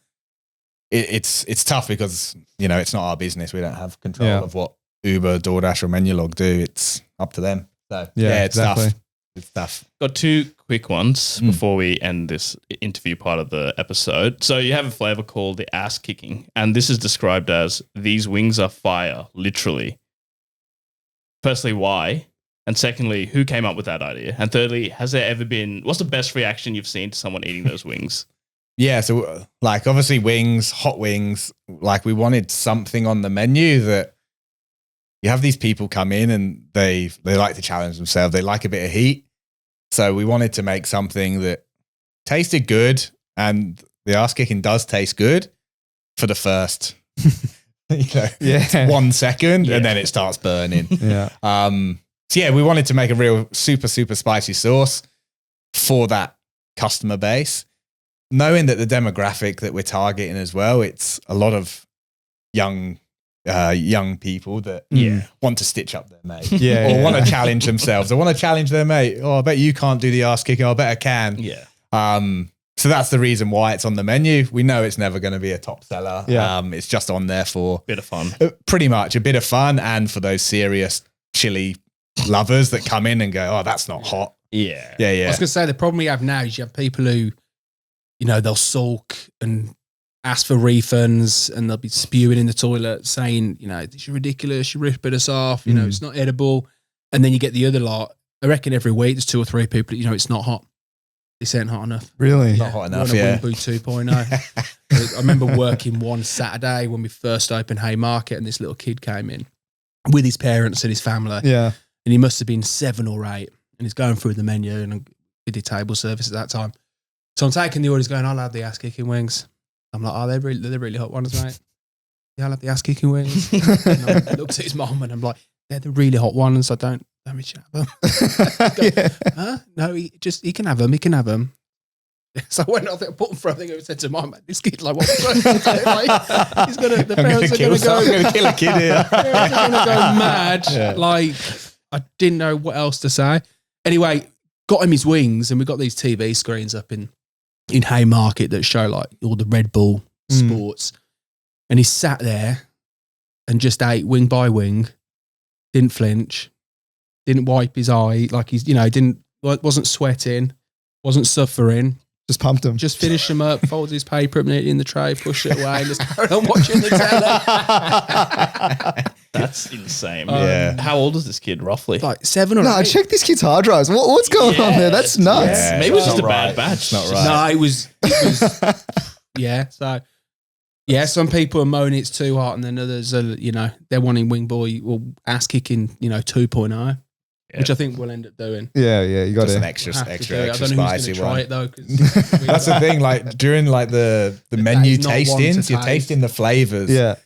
it's tough because, it's not our business. We don't have control Yeah. of what Uber, DoorDash or Menulog do. It's up to them. So Yeah, it's exactly. tough. It's tough. Got 2 quick ones before we end this interview part of the episode. So you have a flavor called the ass kicking, and this is described as these wings are fire, literally. Firstly, why? And secondly, who came up with that idea? And thirdly, has there ever been, what's the best reaction you've seen to someone eating those wings? Yeah, so like obviously wings, hot wings, like we wanted something on the menu that you have these people come in and they like to challenge themselves. They like a bit of heat. So we wanted to make something that tasted good, and the ass kicking does taste good for the first 1 second, and then it starts burning. Yeah. So yeah, we wanted to make a real super, super spicy sauce for that customer base, knowing that the demographic that we're targeting as well, it's a lot of young people that want to stitch up their mate or want to challenge themselves. They want to challenge their mate. Oh, I bet you can't do the ass kicking. I bet I can. Yeah. So that's the reason why it's on the menu. We know it's never going to be a top seller. Yeah. It's just on there for Bit of fun. pretty much a bit of fun and for those serious chili lovers that come in and go, oh, that's not hot. Yeah. Yeah, I yeah. was going to say, the problem we have now is you have people who, they'll sulk and ask for refunds and they'll be spewing in the toilet saying, this is ridiculous, you're ripping us off, it's not edible. And then you get the other lot. I reckon every week there's 2 or 3 people, it's not hot. This ain't hot enough. Really? Not hot enough, We're on yeah. a Wingboy 2.0. I remember working one Saturday when we first opened Haymarket and this little kid came in with his parents and his family. Yeah. And he must have been 7 or 8. And he's going through the menu and we did table service at that time. So I'm taking the orders going, I'll have the ass kicking wings. I'm like, they're really hot ones, mate. Yeah, I'll have the ass kicking wings. And I looked at his mom and I'm like, they're the really hot ones. I don't we should have them. Yeah. Huh? No, he can have them. He can have them. So I went off there, put them for everything. I said to mum, this kid, like, what's going on? Like, he's gonna. The parents are gonna go. I'm going to kill a kid here. Parents are gonna go mad. Yeah. Like, I didn't know what else to say. Anyway, got him his wings, and we got these TV screens up in Haymarket that show like all the Red Bull sports, and he sat there and just ate wing by wing, didn't flinch, didn't wipe his eye, like he's wasn't sweating, wasn't suffering. Just pumped him. Just finished him up, folded his paper up in the tray, pushed it away, and just carried on watching the telly. That's insane. Yeah. How old is this kid, roughly? Like 7 or No, 8. check this kid's hard drives. What's going on there? That's nuts. Yeah. Maybe it was It's just a not bad right. batch. It's not right. No, it was yeah. So yeah, some people are moaning it's too hot, and then others are, they're wanting Wingboy or ass kicking, 2.0. which I think we'll end up doing. Yeah, you got Just an it. extra I don't know who's spicy gonna try one. it though. 'Cause That's the thing. Like during like the menu is not one to tastings, you're taste. tasting the flavors. Yeah.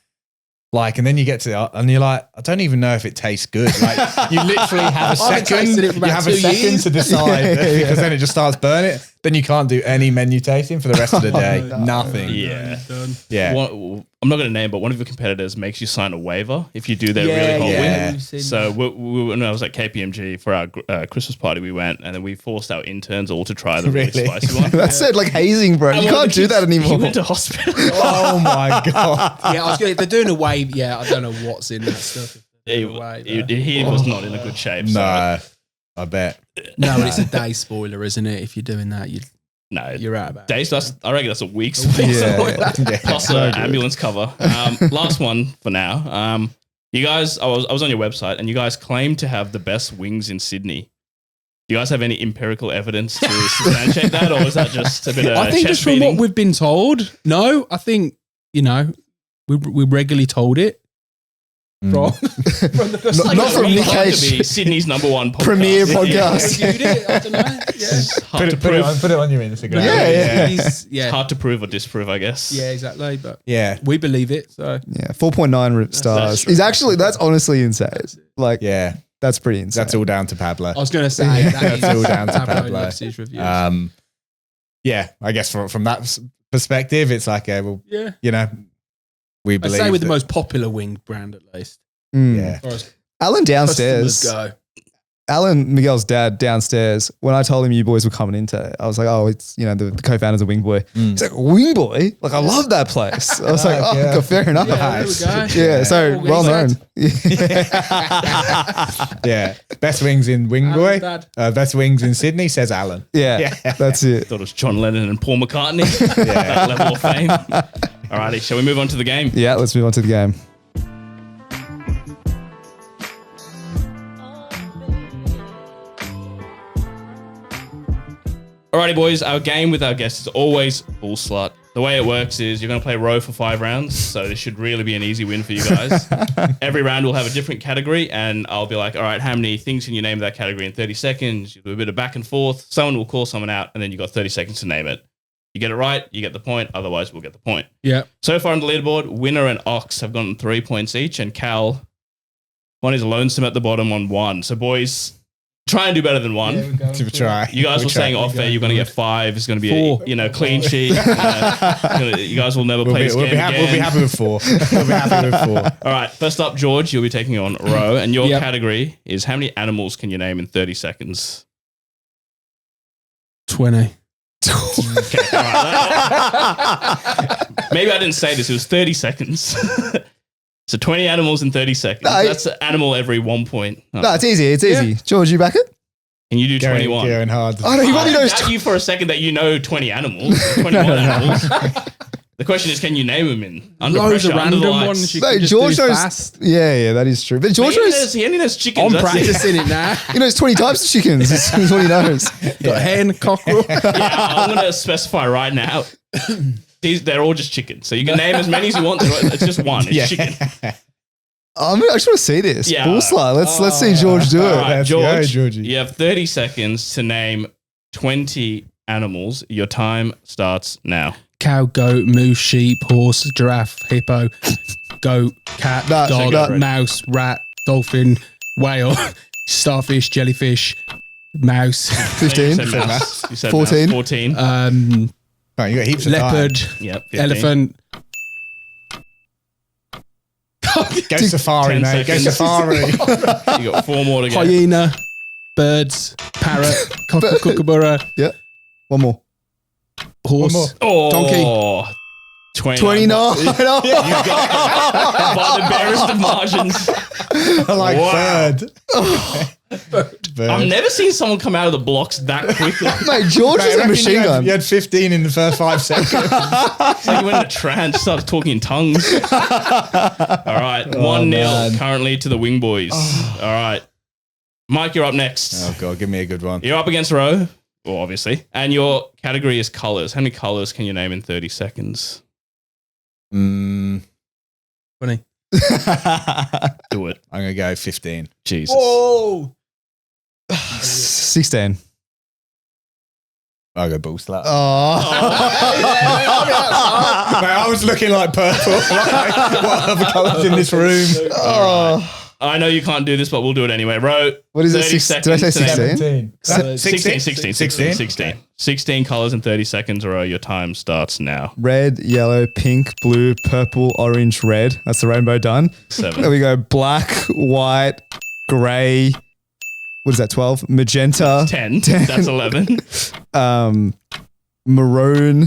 Like, and then you get to and you're like, I don't even know if it tastes good. Like, you literally have a I haven't second. tasted it for You about have a 2 second years. to decide Yeah. because then it just starts burning. Then you can't do any menu tasting for the rest of the day. no. Nothing. Yeah. Done. Yeah. I'm not going to name, but one of your competitors makes you sign a waiver if you do their really hot yeah. wing. We've seen So that. when I was at KPMG for our Christmas party, we went and then we forced our interns all to try the really Really? spicy one. That's it, like hazing, bro. And You one of can't the do that kids, anymore. He went to hospital. Oh my god. Yeah, I was going. They're doing a wave. Yeah, I don't know what's in that stuff. he was not in a good shape. So No, I bet. No, but it's a day spoiler, isn't it? If you're doing that, no, you're out about it. days. I reckon that's a week's Yeah, Yeah. plus ambulance cover. Last one for now. You guys, I was on your website and you guys claim to have the best wings in Sydney. Do you guys have any empirical evidence to substantiate that, or is that just a bit of I think chest just from beating? what we've been told. No, I think we regularly told it. From the first Not from We Nick claim to Cage. be Sydney's #1 podcast. Premier Yeah. podcast. reviewed it. I don't know. Yeah. It's hard to Put it prove. on your Instagram. Yeah. It's- It's hard to prove or disprove, I guess. Yeah, exactly. But Yeah. we believe it. So 4.9 stars. true. Is actually, that's honestly insane. Like, Yeah. that's pretty insane. That's all down to Pablo. I was going to say That's all down to Pablo. loves his reviews. Yeah, I guess from that perspective, it's like, well, yeah, we I'd believe say with the that- most popular wing brand at least. Mm. Yeah. As far as Alan customers downstairs, go. Alan, Miguel's dad downstairs, when I told him you boys were coming in today, I was like, oh, it's, the co-founders of Wingboy. He's like, Wingboy? Like, I love that place. I was like, oh, Yeah. fair enough. Yeah, there we go. Yeah, so All well known. Yeah, best wings in Wingboy, Alan's dad. best wings in Sydney, says Alan. Yeah, that's it. Thought it was John Lennon and Paul McCartney. Yeah. That level of fame. Alrighty, shall we move on to the game? Yeah, let's move on to the game. Alrighty, boys, our game with our guests is always Bullslut. The way it works is you're going to play Ro for 5 rounds, so this should really be an easy win for you guys. Every round will have a different category, and I'll be like, all right, how many things can you name that category in 30 seconds? You do a bit of back and forth. Someone will call someone out, and then you've got 30 seconds to name it. You get it right, you get the point. Otherwise, we'll get the point. Yeah. So far on the leaderboard, Winner and Ox have gotten 3 points each, and Cal, one is lonesome at the bottom on 1. So, boys, try and do better than 1. To try. You guys We were try. saying off air you're going to get 5. It's going to be 4. a clean sheet. You guys will never play this game again. We'll be happy with 4. We'll be happy with 4. All right, first up, George, you'll be taking on Ro, and your Yep. category is how many animals can you name in 30 seconds? 20. Okay, all right. Maybe I didn't say this. It was 30 seconds. So 20 animals in 30 seconds. No, That's an animal every 1 point. Oh. No, it's easy. It's easy. George, you back it? Can you do 21? Going hard. Oh, no, he probably I knows. doubt you for a second that you know 20 animals, 21 animals. The question is, can you name them in under Loads pressure, of under the random lights? ones you No, can just George do knows. fast. Yeah, that is true. But George knows. He only knows chickens. I'm that's it. practicing it now. He knows 20 types of chickens. That's what he knows. Got hen, cockerel. Yeah, I'm going to specify right now. They're all just chickens. So you can name as many as you want. It's just one. It's chicken. I just want to see this. Yeah. Bullslut. Let's see George do All it. right, Let's go, George, Georgie. you have 30 seconds to name 20 animals. Your time starts now. Cow, goat, moose, sheep, horse, giraffe, hippo, goat, cat, No, dog, no. mouse, rat, dolphin, whale, starfish, jellyfish, mouse, 15. You said mouse. You said 14. mouse. 14. Oh, you got heaps of leopard, Yep. 15. elephant. time. Go safari, 10 mate. Go seconds. safari. You got 4 more to go. Hyena, birds, parrot, kookaburra, Yeah. One more. horse, more. Oh, donkey. 29. You got by the barest of margins. I like Wow. bird. I've never seen someone come out of the blocks that quickly. Mate, George Mate, I is a reckon machine gun. You had 15 in the first 5 seconds. It's like you went in a trance, started talking in tongues. All right, 1-0 man. currently to the Wing Boys. All right, Mike, you're up next. Oh, God, give me a good one. You're up against Ro, well, obviously, and your category is colors. How many colors can you name in 30 seconds? 20. Do it. I'm going to go 15. Jesus. Whoa. 16. I'll go Bullslut. Oh. Mate, I was looking like purple. Like, what other colours in this room? Oh. I know you can't do this, but we'll do it anyway. Ro, What is it? 30 Did I say seconds to 16? 16. 16 colors in 30 seconds, Ro. Your time starts now. Red, yellow, pink, blue, purple, orange, red. That's the rainbow done. 7. There we go. Black, white, grey. What is that? 12. Magenta. 10. That's 11. Maroon.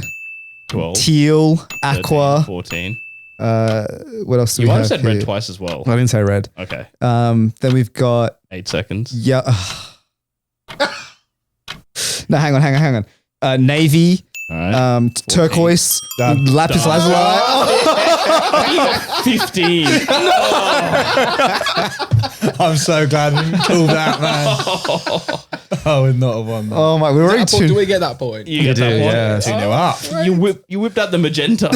12. Teal. 13, Aqua. 14. What else do You we might have have said here? red twice as well. I didn't say red. Okay. Then we've got 8 seconds. yeah. No, hang on. Navy. All right. Turquoise. Done. Lapis Done. lazuli. 15. I'm so glad we pulled that, man. I would not have won that. Oh my, we're already That point, do two. we get that point? You get that do, one. yeah. 2-0 up. You whipped out the magenta.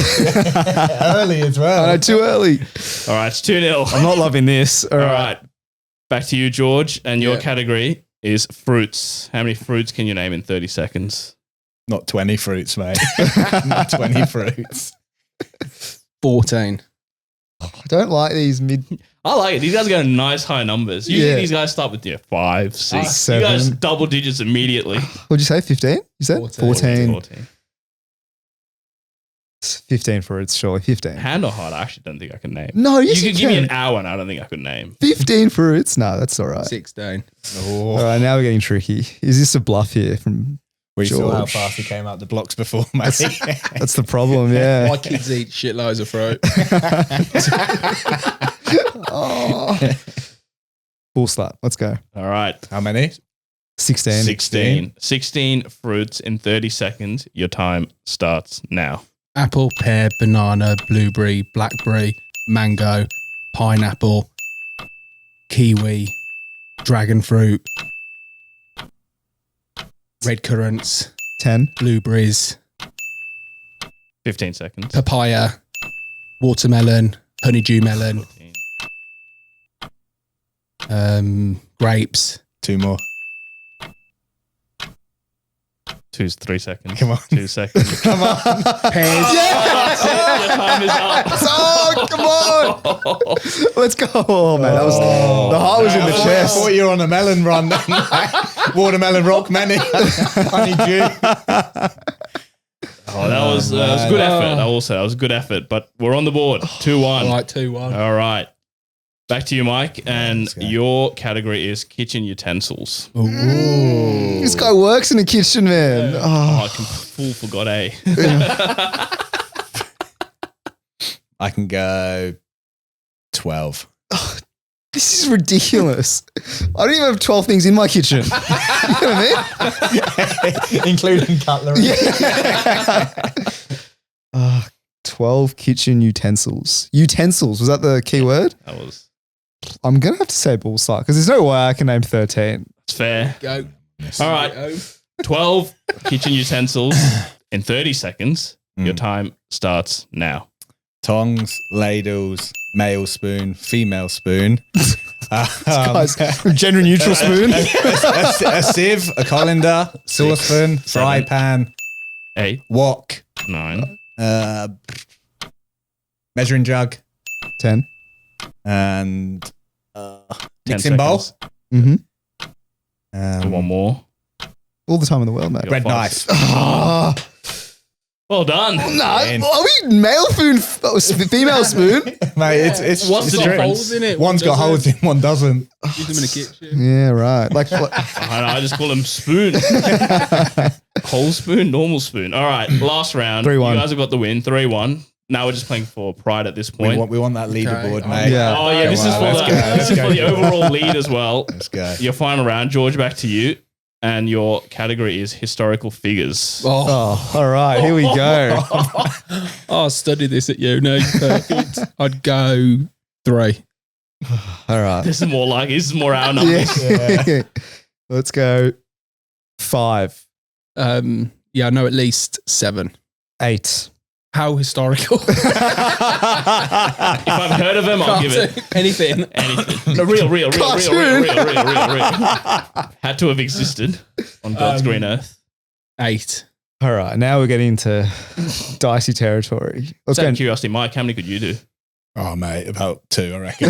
Early as I well. know, too early. All right, it's 2-0. I'm not loving this. All right. Back to you, George. And your Yeah. category is fruits. How many fruits can you name in 30 seconds? Not 20 fruits, mate. Not 20 fruits. 14. I don't like these mid. I like it. These guys are going nice high numbers. Usually Yeah. these guys start with 5, 6. Seven. You guys double digits immediately. What'd you say? 15? You said 14. 14. 14. 15 fruits, surely. 15. Hand or heart? I actually don't think I can name. No, You yes, could give me can. an hour and I don't think I could name. 15 fruits? No, that's all right. 16. All right, now we're getting tricky. Is this a bluff here from We saw how George? fast he came up the blocks before, mate. That's the problem, yeah. My kids eat shitloads of fruit. Oh. Bullslut. Let's go. All right. How many? 16. 16. 16 fruits in 30 seconds. Your time starts now. Apple, pear, banana, blueberry, blackberry, mango, pineapple, kiwi, dragon fruit, red currants, 10. blueberries, 15 seconds. papaya, watermelon, honeydew melon, 14. grapes, 2 more. 3 seconds. Come on. 2 seconds. Come on. pears. That's it. Your time is up. Oh, come on. Let's go. Oh, man. That was, the heart was in the I chest. thought you were on a melon run then. Watermelon rock, many. Honeydew. Oh, that was good effort. I will say that was good effort, but we're on the board. 2-1. All right, 2-1. All right. Back to you, Mike. And let's go. your category is kitchen utensils. This guy works in the kitchen, man. Oh, Oh. I full forgot, eh? I can go 12. This is ridiculous. I don't even have 12 things in my kitchen. You know what I mean? Including cutlery. Yeah. 12 kitchen utensils. Utensils, was that the key word? That was I'm going to have to say Bullslut because there's no way I can name 13. it's fair. Go. All right. 12 kitchen utensils in 30 seconds. Your time starts now. Tongs, ladles, male spoon, female spoon. Guys, gender neutral spoon. a sieve, a colander, saucepan, fry 7, pan, 8, wok, 9, measuring jug, 10. and 10 mixing bowl. seconds. Mm-hmm. One more. All the time in the world, mate. Bread 5 knife. Oh, Well done. no, are we male spoon, female spoon? Mate, it's What's it's the a difference? Holes in it. One's got holes in, one doesn't. Use them in a kitchen. Yeah, right. Like, I just call them spoon. Whole spoon, normal spoon. All right, last round. 3-1. You guys have got the win. 3-1. Now we're just playing for pride at this point. We want that leaderboard, Okay. mate. Yeah. Oh yeah, Come this on, is for let's the go, let's this is go. for the overall lead as well. Let's go. Your final round, George. Back to you, and your category is historical figures. oh, all right. Here we go. I studied this at uni. Perfect. I'd go 3. All right. This is more our numbers. Yeah. Let's go 5, Yeah, I know at least 7. 8, How historical. If I've heard of him, I'll give it anything. anything. No, real. Had to have existed on God's green earth. 8. All right, now we're getting into dicey territory. Let's Out go. of curiosity, Mike, how many could you do? Oh, mate, about 2, I reckon.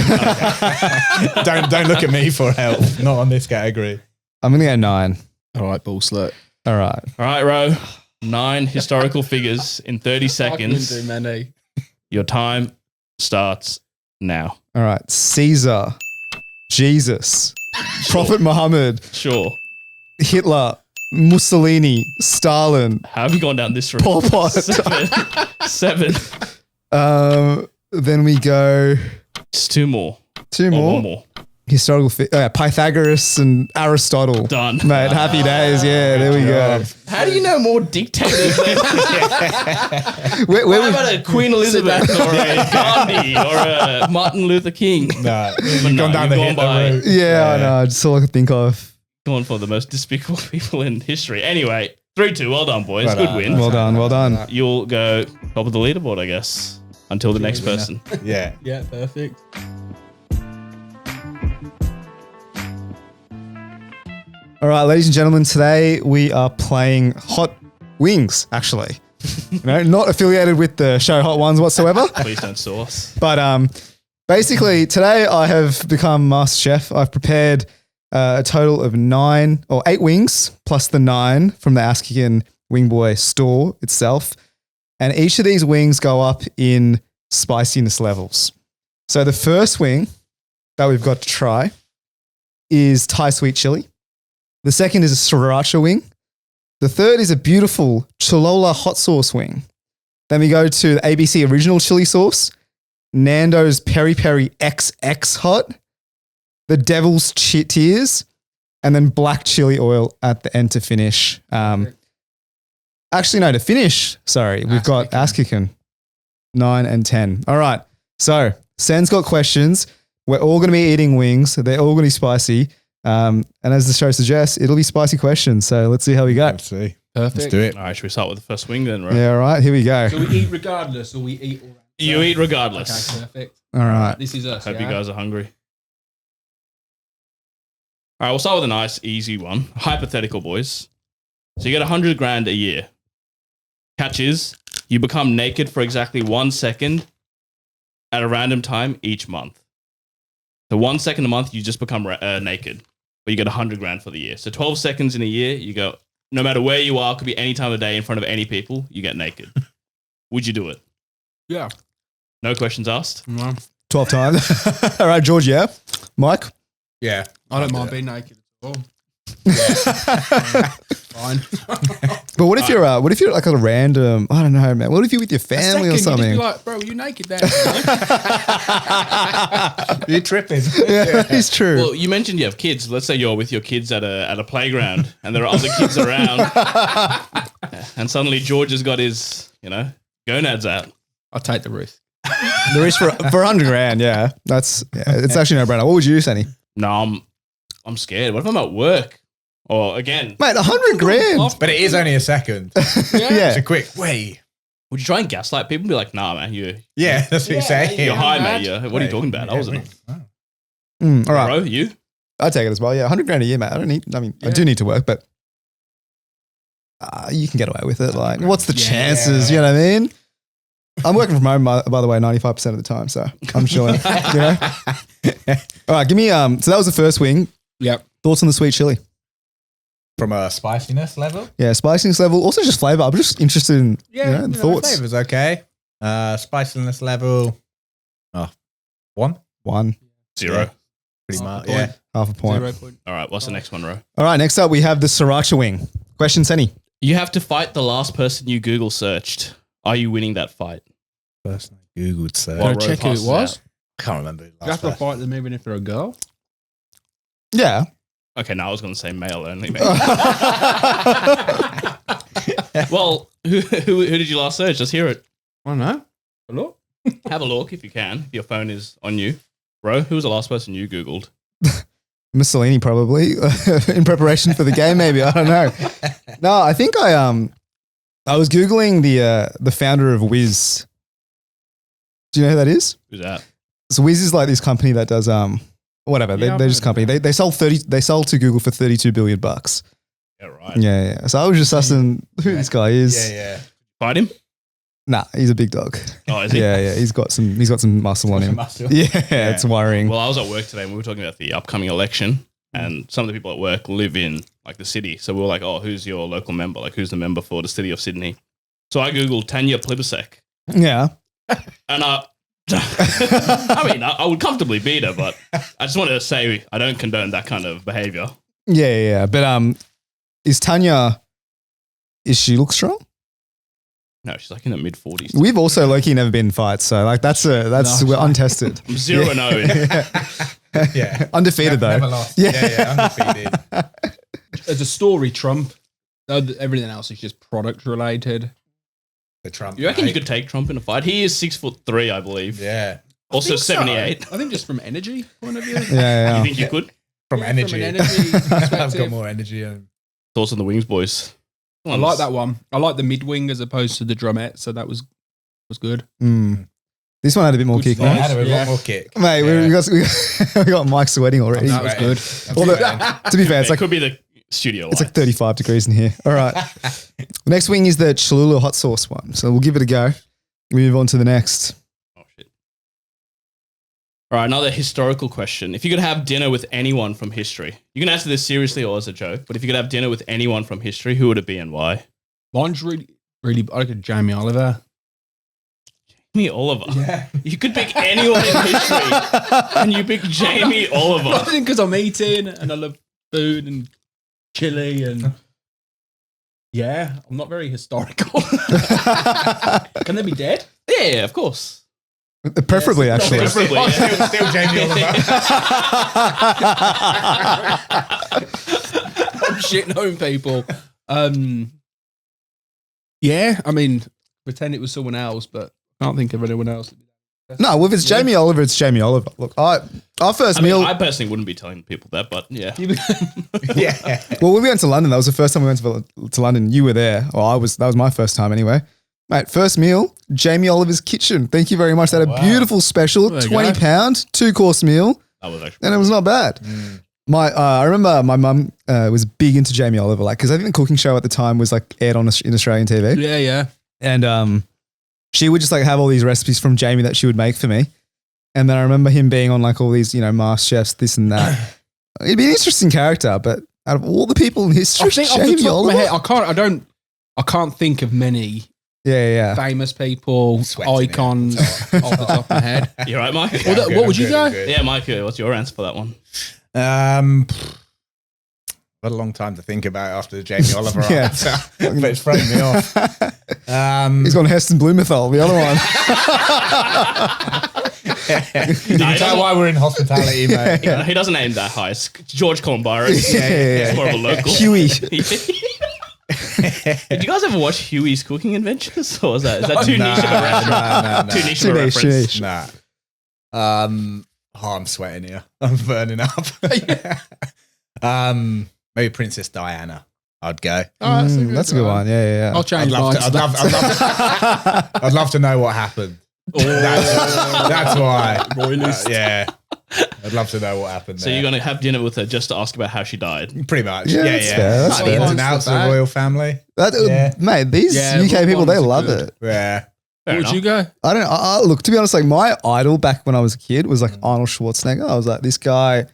don't look at me for help. Not on this category. I'm going to go 9. All right, Bullslut. All right. All right, Ro. 9 historical figures in 30 I seconds. couldn't do many. Your time starts now. All right. Caesar, Jesus, Prophet Muhammad, Sure. Hitler, Mussolini, Stalin, How have you gone down this route? Pol Pot. 7. Then we go Just 2 more. 2 Or more. one more. Historical Pythagoras and Aristotle. Done. Mate, happy days. Yeah, there we go. How do you know more dictators than Where What we- about a Queen Elizabeth or a Gandhi or a Martin Luther King? Nah, But you've no, gone down the you've Hitler gone by- route. yeah, I know. Just all I could think of. Going for the most despicable people in history. Anyway, 3-2. Well done, boys. Well Good done. win. Well done. Well done. You'll go top of the leaderboard, I guess, until the next person. Yeah. Yeah, perfect. All right, ladies and gentlemen, today we are playing Hot Wings, actually. Not affiliated with the show Hot Ones whatsoever. Please don't sue us. But basically, today I have become Master Chef. I've prepared a total of 8 wings plus the 9 from the asskicking Wingboy store itself. And each of these wings go up in spiciness levels. So the first wing that we've got to try is Thai sweet chili. The second is a sriracha wing. The third is a beautiful Cholula hot sauce wing. Then we go to the ABC original chili sauce, Nando's Peri Peri XX hot, the Devil's Tears, and then black chili oil at the end to finish. Actually, no, to finish, sorry, we've got asskicking 9 and 10. All right. So, Sen's got questions. We're all going to be eating wings. They're all going to be spicy. And as the show suggests, it'll be spicy questions. So let's see how we go. Let's see. Perfect. Let's do it. All right, should we start with the first wing then, right? Yeah, all right. Here we go. So we eat regardless, or we eat all You eat regardless. Okay, perfect. All right. This is us. Hope yeah? you guys are hungry. All right, we'll start with a nice, easy one. Hypothetical, boys. So you get 100 grand a year. Catch is, you become naked for exactly 1 second at a random time each month. So 1 second a month, you just become naked, but you get 100 grand for the year. So 12 seconds in a year, you go, no matter where you are, could be any time of day in front of any people, you get naked. Would you do it? Yeah. No questions asked? 12 times. All right, George, yeah. Mike? Yeah. I don't mind being naked at all. Fine. But what if you're like a random, I don't know, man. What if you're with your family or something? You'd just be like, bro, are you naked there? You're tripping. Yeah, it's true. Well, you mentioned you have kids. Let's say you're with your kids at a playground and there are other kids around and suddenly George has got his, gonads out. I'll take the risk. There is for 100 grand, yeah. It's actually no brainer. What would you do, Sonny? No, I'm scared. What if I'm at work? Or again, Mate, 100 grand. But it is only a second. Yeah. It's a quick way. would you try and gaslight people and be like, nah, man, you're Yeah, that's what you're saying. you're high, mate. mad. What are you talking about? I wasn't. Wow. All right. Bro, you? I'd take it as well. Yeah, 100 grand a year, mate. I do need to work, but you can get away with it. Like, what's the chances? You know what I mean? I'm working from home, by the way, 95% of the time, so I'm chilling. All right, give me, so that was the first wing. Yep. Thoughts on the sweet chili? From a spiciness level? Yeah, spiciness level. Also just flavor. I'm just interested in thoughts. Flavor's okay. Spiciness level. 1? 1, 0. Yeah. Pretty much. Yeah. half a point. 0 point. All right, what's the next one, Ro? All right, next up we have the sriracha wing. Question, Senny. You have to fight the last person you Google searched. Are you winning that fight? First I Googled search. Well, Go check who it passes was. out. I can't remember. who You have last to first. fight them even if they're a girl. Yeah. Okay, now I was going to say male only. Maybe. Well, who did you last search? Let's hear it. I don't know. Hello? Have a look if you can. If your phone is on you. Bro, who was the last person you Googled? Mussolini probably in preparation for the game, maybe. I don't know. No, I think I I was Googling the founder of Wiz. Do you know who that is? Who's that? So Wiz is like this company that does whatever. Yeah, They're just a company. They sold to Google for $32 billion. Yeah, right. Yeah. So I was just asking who this guy is. Yeah. Fight him? Nah, he's a big dog. Oh, is he? Yeah. He's got some muscle on him. Yeah, it's worrying. Well, I was at work today and we were talking about the upcoming election, and some of the people at work live in like the city. So we were like, oh, who's your local member? Like, who's the member for the city of Sydney? So I Googled Tanya Plibersek. Yeah. And I mean, I would comfortably beat her, but I just wanted to say I don't condone that kind of behavior. Yeah. But is Tanya, is she look strong? No, she's like in the mid 40s. We've also low-key never been in fights, so like we're untested. I'm 0-0. Yeah. Undefeated though. Never lost. Yeah. Undefeated. As a story, Trump. Everything else is just product related. The Trump. You reckon you could take Trump in a fight? He is 6'3", I believe. Yeah. Also I think so. 78. I think just from energy point of view. Yeah. You think you could? From Yeah, energy. From an energy I've perspective. got more energy. Thoughts on the Wings boys? I like that one. I like the mid wing as opposed to the drumette, so that was good. This one had a bit more Good kick. start. Mate, Had a lot more kick. we got Mike sweating already. That was good. To be fair, it's It like could be the studio it's like lights. 35 degrees in here. All right. Next wing is the Cholula hot sauce one. So we'll give it a go. We move on to the next. Oh, shit. All right, another historical question. If you could have dinner with anyone from history, you can answer this seriously or as a joke, but if you could have dinner with anyone from history, who would it be and why? Mine's really, I like Jamie Oliver. Jamie Oliver. Yeah. You could pick anyone in history and you pick Jamie I Oliver. think because I'm eating and I love food and chili and yeah, I'm not very historical. Can they be dead? Yeah, of course. Preferably, Yes, actually. Preferably, Oh, yeah. still Jamie Oliver. I'm shitting on people. Yeah, I mean, pretend it was someone else, but I can't think of anyone else. No, well, if it's Jamie Oliver, it's Jamie Oliver. Look, our first I mean, meal. I personally wouldn't be telling people that, but yeah. Yeah. Well, when we went to London, that was the first time we went to London. You were there. Or that was my first time anyway. Mate, first meal, Jamie Oliver's Kitchen. Thank you very much. They had a beautiful special, There you £20, go. 2-course meal, That was actually and it was not bad. I remember my mum was big into Jamie Oliver, like because I think the cooking show at the time was like aired in Australian TV, Yeah. and she would just like have all these recipes from Jamie that she would make for me, and then I remember him being on like all these Masterchefs, this and that. It'd be an interesting character, but out of all the people in history, I think off the Jamie top of my Oliver. head, I can't think of many Yeah. famous people, Sweating icons off the top of my head. You right, Mike? What would you go? Yeah, Mike, what's your answer for that one? What a long time to think about after the Jamie Oliver Yeah. answer. But it's thrown me off. He's gone Heston Blumenthal, the other one. You can tell why we're in hospitality, mate. He doesn't aim that high. It's George Columbaris. Yeah. It's more of a local. Huey. Did you guys ever watch Huey's Cooking Adventures? Or is that too niche of a reference? Too niche of a Too niche, reference. too Nah. I'm sweating here. I'm burning up. Maybe Princess Diana. I'd go. Oh, That's a good one. Yeah. I'll change mine. I'd love to know what happened. That's why. Royalist. Yeah. I'd love to know what happened So there. you're going to have dinner with her just to ask about how she died? Pretty much. Yeah, Yeah, that's fair, that's The fair. ins and outs of the royal family. That, Mate, these Yeah, UK people, they ones are love good. it. Yeah. Fair Would enough. you go? I don't know. Look, to be honest, like my idol back when I was a kid was like Arnold Schwarzenegger. I was like, this guy,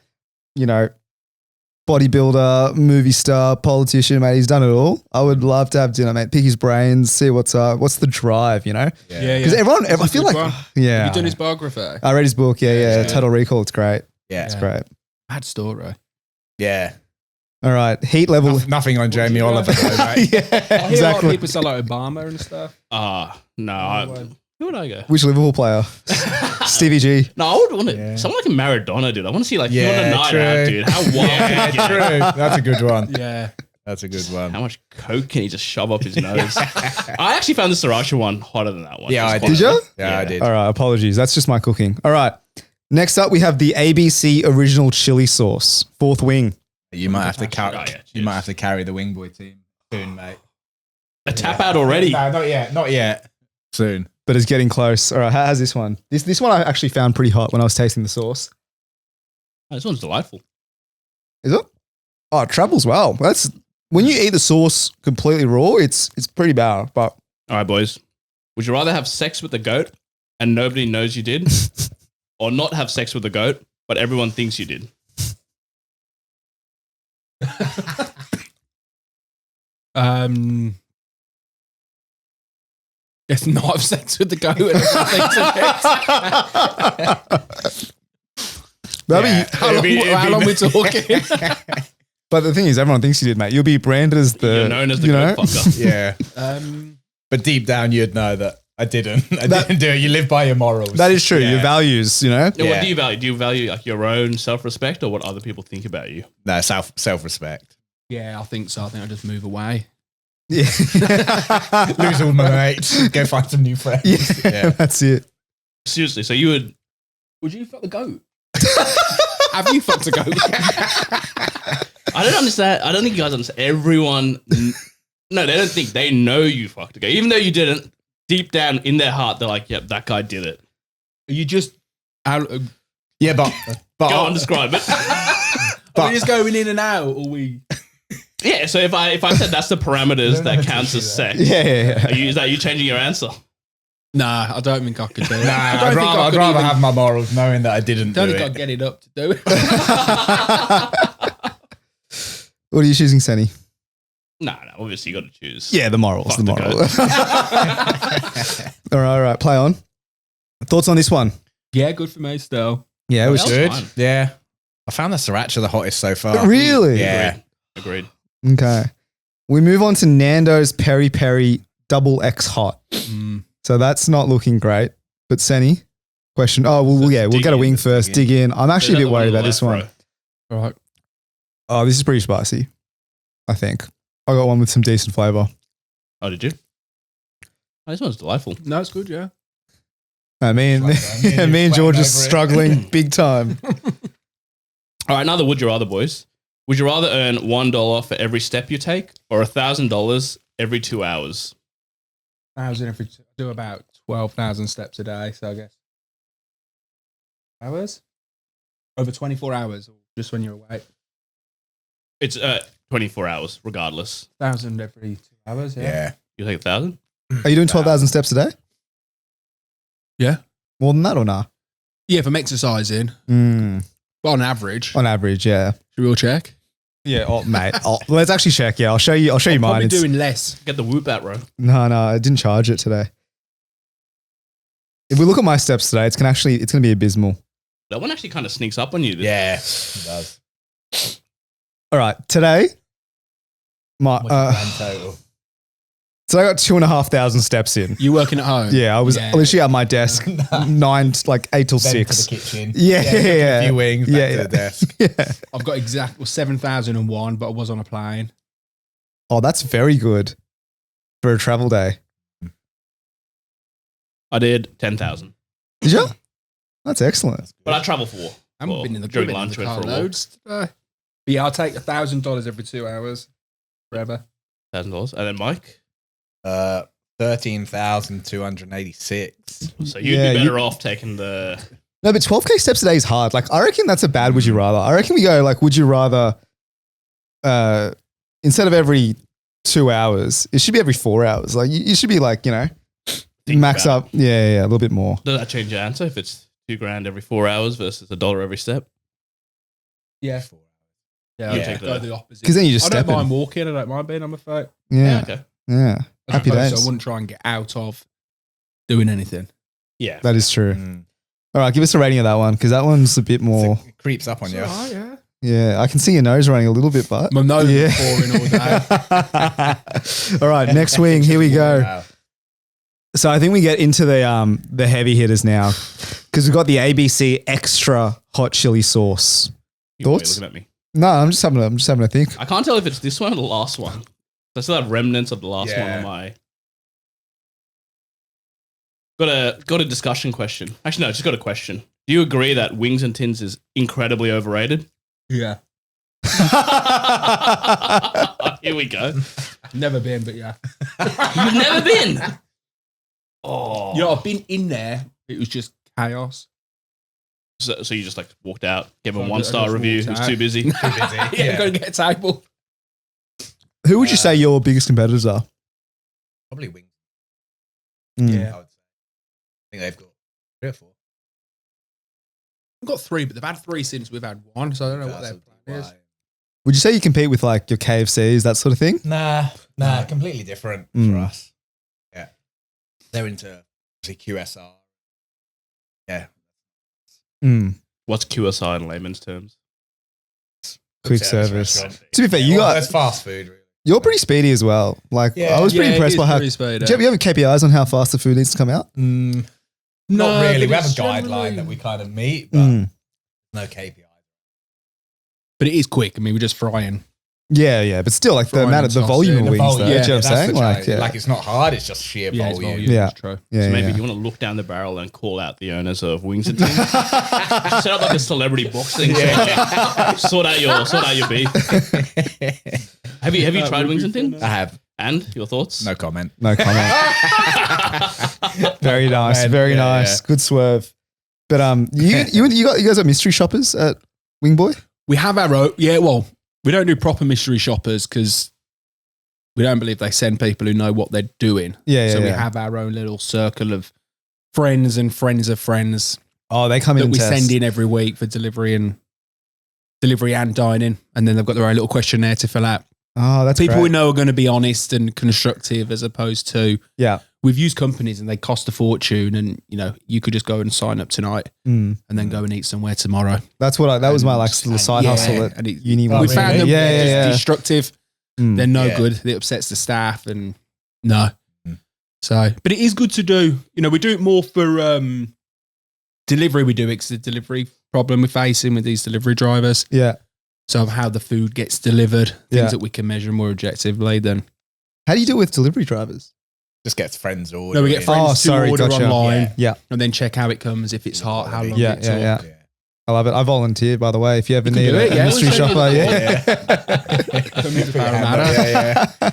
bodybuilder, movie star, politician, mate, he's done it all. I would love to have dinner, mate. Pick his brains, see what's the drive, Yeah. Because everyone, I feel like, yeah. Have you done his biography? I read his book, yeah. Yeah. Total Recall, it's great. Yeah. It's great. Bad story. Yeah. All right, heat level. Nothing on Jamie you Oliver, though, mate. Yeah, I hear a lot of exactly. people say like Obama and stuff. No. Who would I go? Which Liverpool player? Stevie G. No, I would want to. Yeah. Someone like a Maradona, dude. I want to see like Yeah, him on a night true. out, dude. How wild Yeah, can he get? true. That's a good one. Yeah. That's a good one. How much coke can he just shove up his nose? I actually found the Sriracha one hotter than that one. Yeah, I It's did. Did you? Yeah, I did. All right, apologies. That's just my cooking. All right. Next up, we have the ABC original chili sauce, fourth wing. You might have to Oh, carry. yeah, You might have to carry the Wingboy team soon, mate. A tap out already. No, not yet. Not yet. Soon. but it's getting close. All right, how's this one? This one I actually found pretty hot when I was tasting the sauce. Oh, this one's delightful. Is it? Oh, it travels well. That's when you eat the sauce completely raw. It's pretty bad. But All right, boys. Would you rather have sex with a goat and nobody knows you did, or not have sex with a goat but everyone thinks you did? It's not have sex with the goat. And how long we talking? but the thing is, everyone thinks you did, mate. You'll be branded as the You're known as the goat fucker. Yeah. But deep down, you'd know that I didn't. I didn't do it. You live by your morals. That is true. Yeah. Your values, you know. Yeah, what do you value? Do you value like your own self-respect or what other people think about you? No, self-respect. Yeah, I think so. I think I'll just move away. Yeah. Lose all my mates. Go find some new friends. Yeah, that's it. Seriously, so you would... Would you fuck the goat? Have you fucked a goat? I don't understand. I don't think you guys understand. Everyone... No, they don't think. They know you fucked a goat. Even though you didn't, deep down in their heart, they're like, yep, that guy did it. You just... Yeah, but Go on, describe it. Are we just going in and out, or we... Yeah, so if I said that's the parameters that counts as sex, Yeah. is that you changing your answer? Nah, I don't think I could do it. nah, I'd rather have my morals knowing that I didn't do I don't it. think I'd get it up to do it. What are you choosing, Senny? No, obviously you got to choose. Yeah, the morals. Fuck The the moral. all right. Play on. Thoughts on this one? Yeah, good for me still. Yeah, it was That Good. fine. Yeah. I found the sriracha the hottest so far. Really? Yeah. Agreed. Okay. We move on to Nando's Peri Peri Double X Hot. So that's not looking great. But Senny, question. Oh, well, yeah, we'll get a wing first. Dig in. I'm actually a bit worried about this one. All right. Oh, this is pretty spicy, I think. I got one with some decent flavor. Oh, did you? Oh, this one's delightful. No, it's good, yeah. Me and George are struggling big time. All right, another would you rather, boys. Would you rather earn $1 for every step you take or $1,000 every 2 hours? 1,000 every do about 12,000 steps a day, so I guess. Hours? Over 24 hours, or just when you're awake? It's 24 hours, regardless. 1,000 every 2 hours, Yeah. You take 1,000? Are you doing 12,000 steps a day? Yeah. More than that or not? Yeah, if I'm exercising, but on average. On average, yeah. Should we all check? Yeah, mate. Let's actually check. Yeah, I'll show you mine. Probably It's- doing less. Get the whoop out, bro. No, I didn't charge it today. If we look at my steps today, it's gonna be abysmal. That one actually kind of sneaks up on you. Yeah. It does. All right, today, What's the grand total? so I got 2,500 steps in. You working at home? Yeah, I was literally at my desk 8 till Then 6. to the kitchen. Yeah. A few wings back to the desk. Yeah. I've got 7,001, but I was on a plane. Oh, that's very good for a travel day. I did 10,000. Did you? That's excellent. But I travel for work. I haven't been in the during been in lunch the went car for a walk. loads today. But yeah, I'll take $1,000 every 2 hours forever. $1,000. And then Mike? 13,286. So you'd Yeah, be better off taking the... No, but 12K steps a day is hard. Like, I reckon that's a bad would you rather. I reckon we go like, would you rather, instead of every 2 hours, it should be every 4 hours. Like, you should be like, Think max about up. Yeah, a little bit more. Does that change your answer if it's $2,000 every 4 hours versus $1 every step? Yeah. Yeah, You I'll take go that. the opposite. Because then you just I don't step in. mind walking. I don't mind being on my phone. Yeah. Okay. Yeah. Happy So days. I wouldn't try and get out of doing anything. Yeah. That is true. Mm. All right, give us a rating of that one because that one's a bit more. It creeps up on you. yeah. Yeah, I can see your nose running a little bit, but My nose yeah. is boring all day. All right, next wing. Here we go. Wow. So I think we get into the heavy hitters now because we've got the ABC extra hot chili sauce. You were Thoughts? looking at me. No, I'm just having a think. I can't tell if it's this one or the last one. I still have remnants of the last one Yeah. on my... Got a discussion question. Actually, no, just got a question. Do you agree that Wings and Tins is incredibly overrated? Yeah. Here we go. Never been, but yeah. You've never been. Oh, You know, I've been in there. It was just chaos. so you just like walked out, gave a I 1-star just review. walked It was out. too busy. Yeah, gotta get a table. Who would you say your biggest competitors are? Probably Wings. Mm. Yeah. I would say. I think they've got 3 or 4. I've got 3, but they've had 3 since we've had 1, so I don't know what their That's plan is. why. Would you say you compete with like your KFCs, that sort of thing? Nah, completely different for us. Yeah. They're into obviously QSR. Yeah. Mm. What's QSR in layman's terms? Quick service. restaurant. To be fair, you well, got that's fast food, really. you're pretty speedy as well. Like Yeah. I was pretty impressed by how. Pretty speed, Do you have KPIs on how fast the food needs to come out? Not No, really. but We have a it's guideline generally- that we kind of meet, but Mm. no KPI. But it is quick. I mean, we're just frying. Yeah, but still, like the Frying amount and of the volume of sausage. wings, though. yeah, Do you know what I'm that's saying? the Like, challenge. yeah, Like it's not hard. It's just sheer Yeah, it's volume. volume. Yeah. That's true. yeah, So maybe yeah. you want to look down the barrel and call out the owners of Wings and Things. Set up like a celebrity boxing. Sort out your beef. Have you tried Wings and Things? I have And your thoughts? no comment. No comment. Very nice, Man, very yeah, nice. yeah. Good swerve. But you guys are mystery shoppers at Wingboy? We have our own. Yeah, well, we don't do proper mystery shoppers because we don't believe they send people who know what they're doing. Yeah, So we yeah. have our own little circle of friends and friends of friends Oh, they come in that and we test. send in every week for delivery and dining. And then they've got their own little questionnaire to fill out. Oh, that's People great. we know are going to be honest and constructive as opposed to Yeah. we've used companies and they cost a fortune and you could just go and sign up tonight Mm. and then go and eat somewhere tomorrow. That was my like little side Yeah, hustle at and it- uni. Oh, we once. found them Yeah, just yeah. destructive. Mm. They're no Yeah. good. It upsets the staff and no. Mm. So, but it is good to do. We do it more for delivery. We do it 'cause the delivery problem we're facing with these delivery drivers. Yeah. So of how the food gets delivered, things Yeah. that we can measure more objectively than. How do you do it with delivery drivers? Just gets friends order. No, we get friends Oh, to sorry, order gotcha. online Yeah. Yeah. and then check how it comes, if it's hot, how long Yeah, it yeah, took. yeah. I love it. I volunteered, by the way. If you ever You can need do it, a yeah. mystery We'll send you shopper, the yeah. Come into Parramatta. Yeah.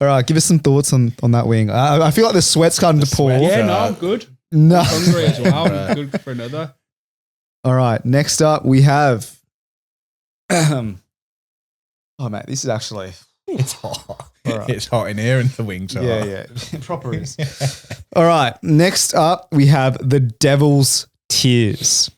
All right, give us some thoughts on that wing. I feel like the sweat's starting to pour. sweat. Yeah, So- no, I'm good. No. Hungry as well. I'm good for another. All right, next up we have. Oh mate, this is actually It's hot. All right. It's hot in here and the wings are hot. yeah, proper is. All right, next up we have the Devil's Tears.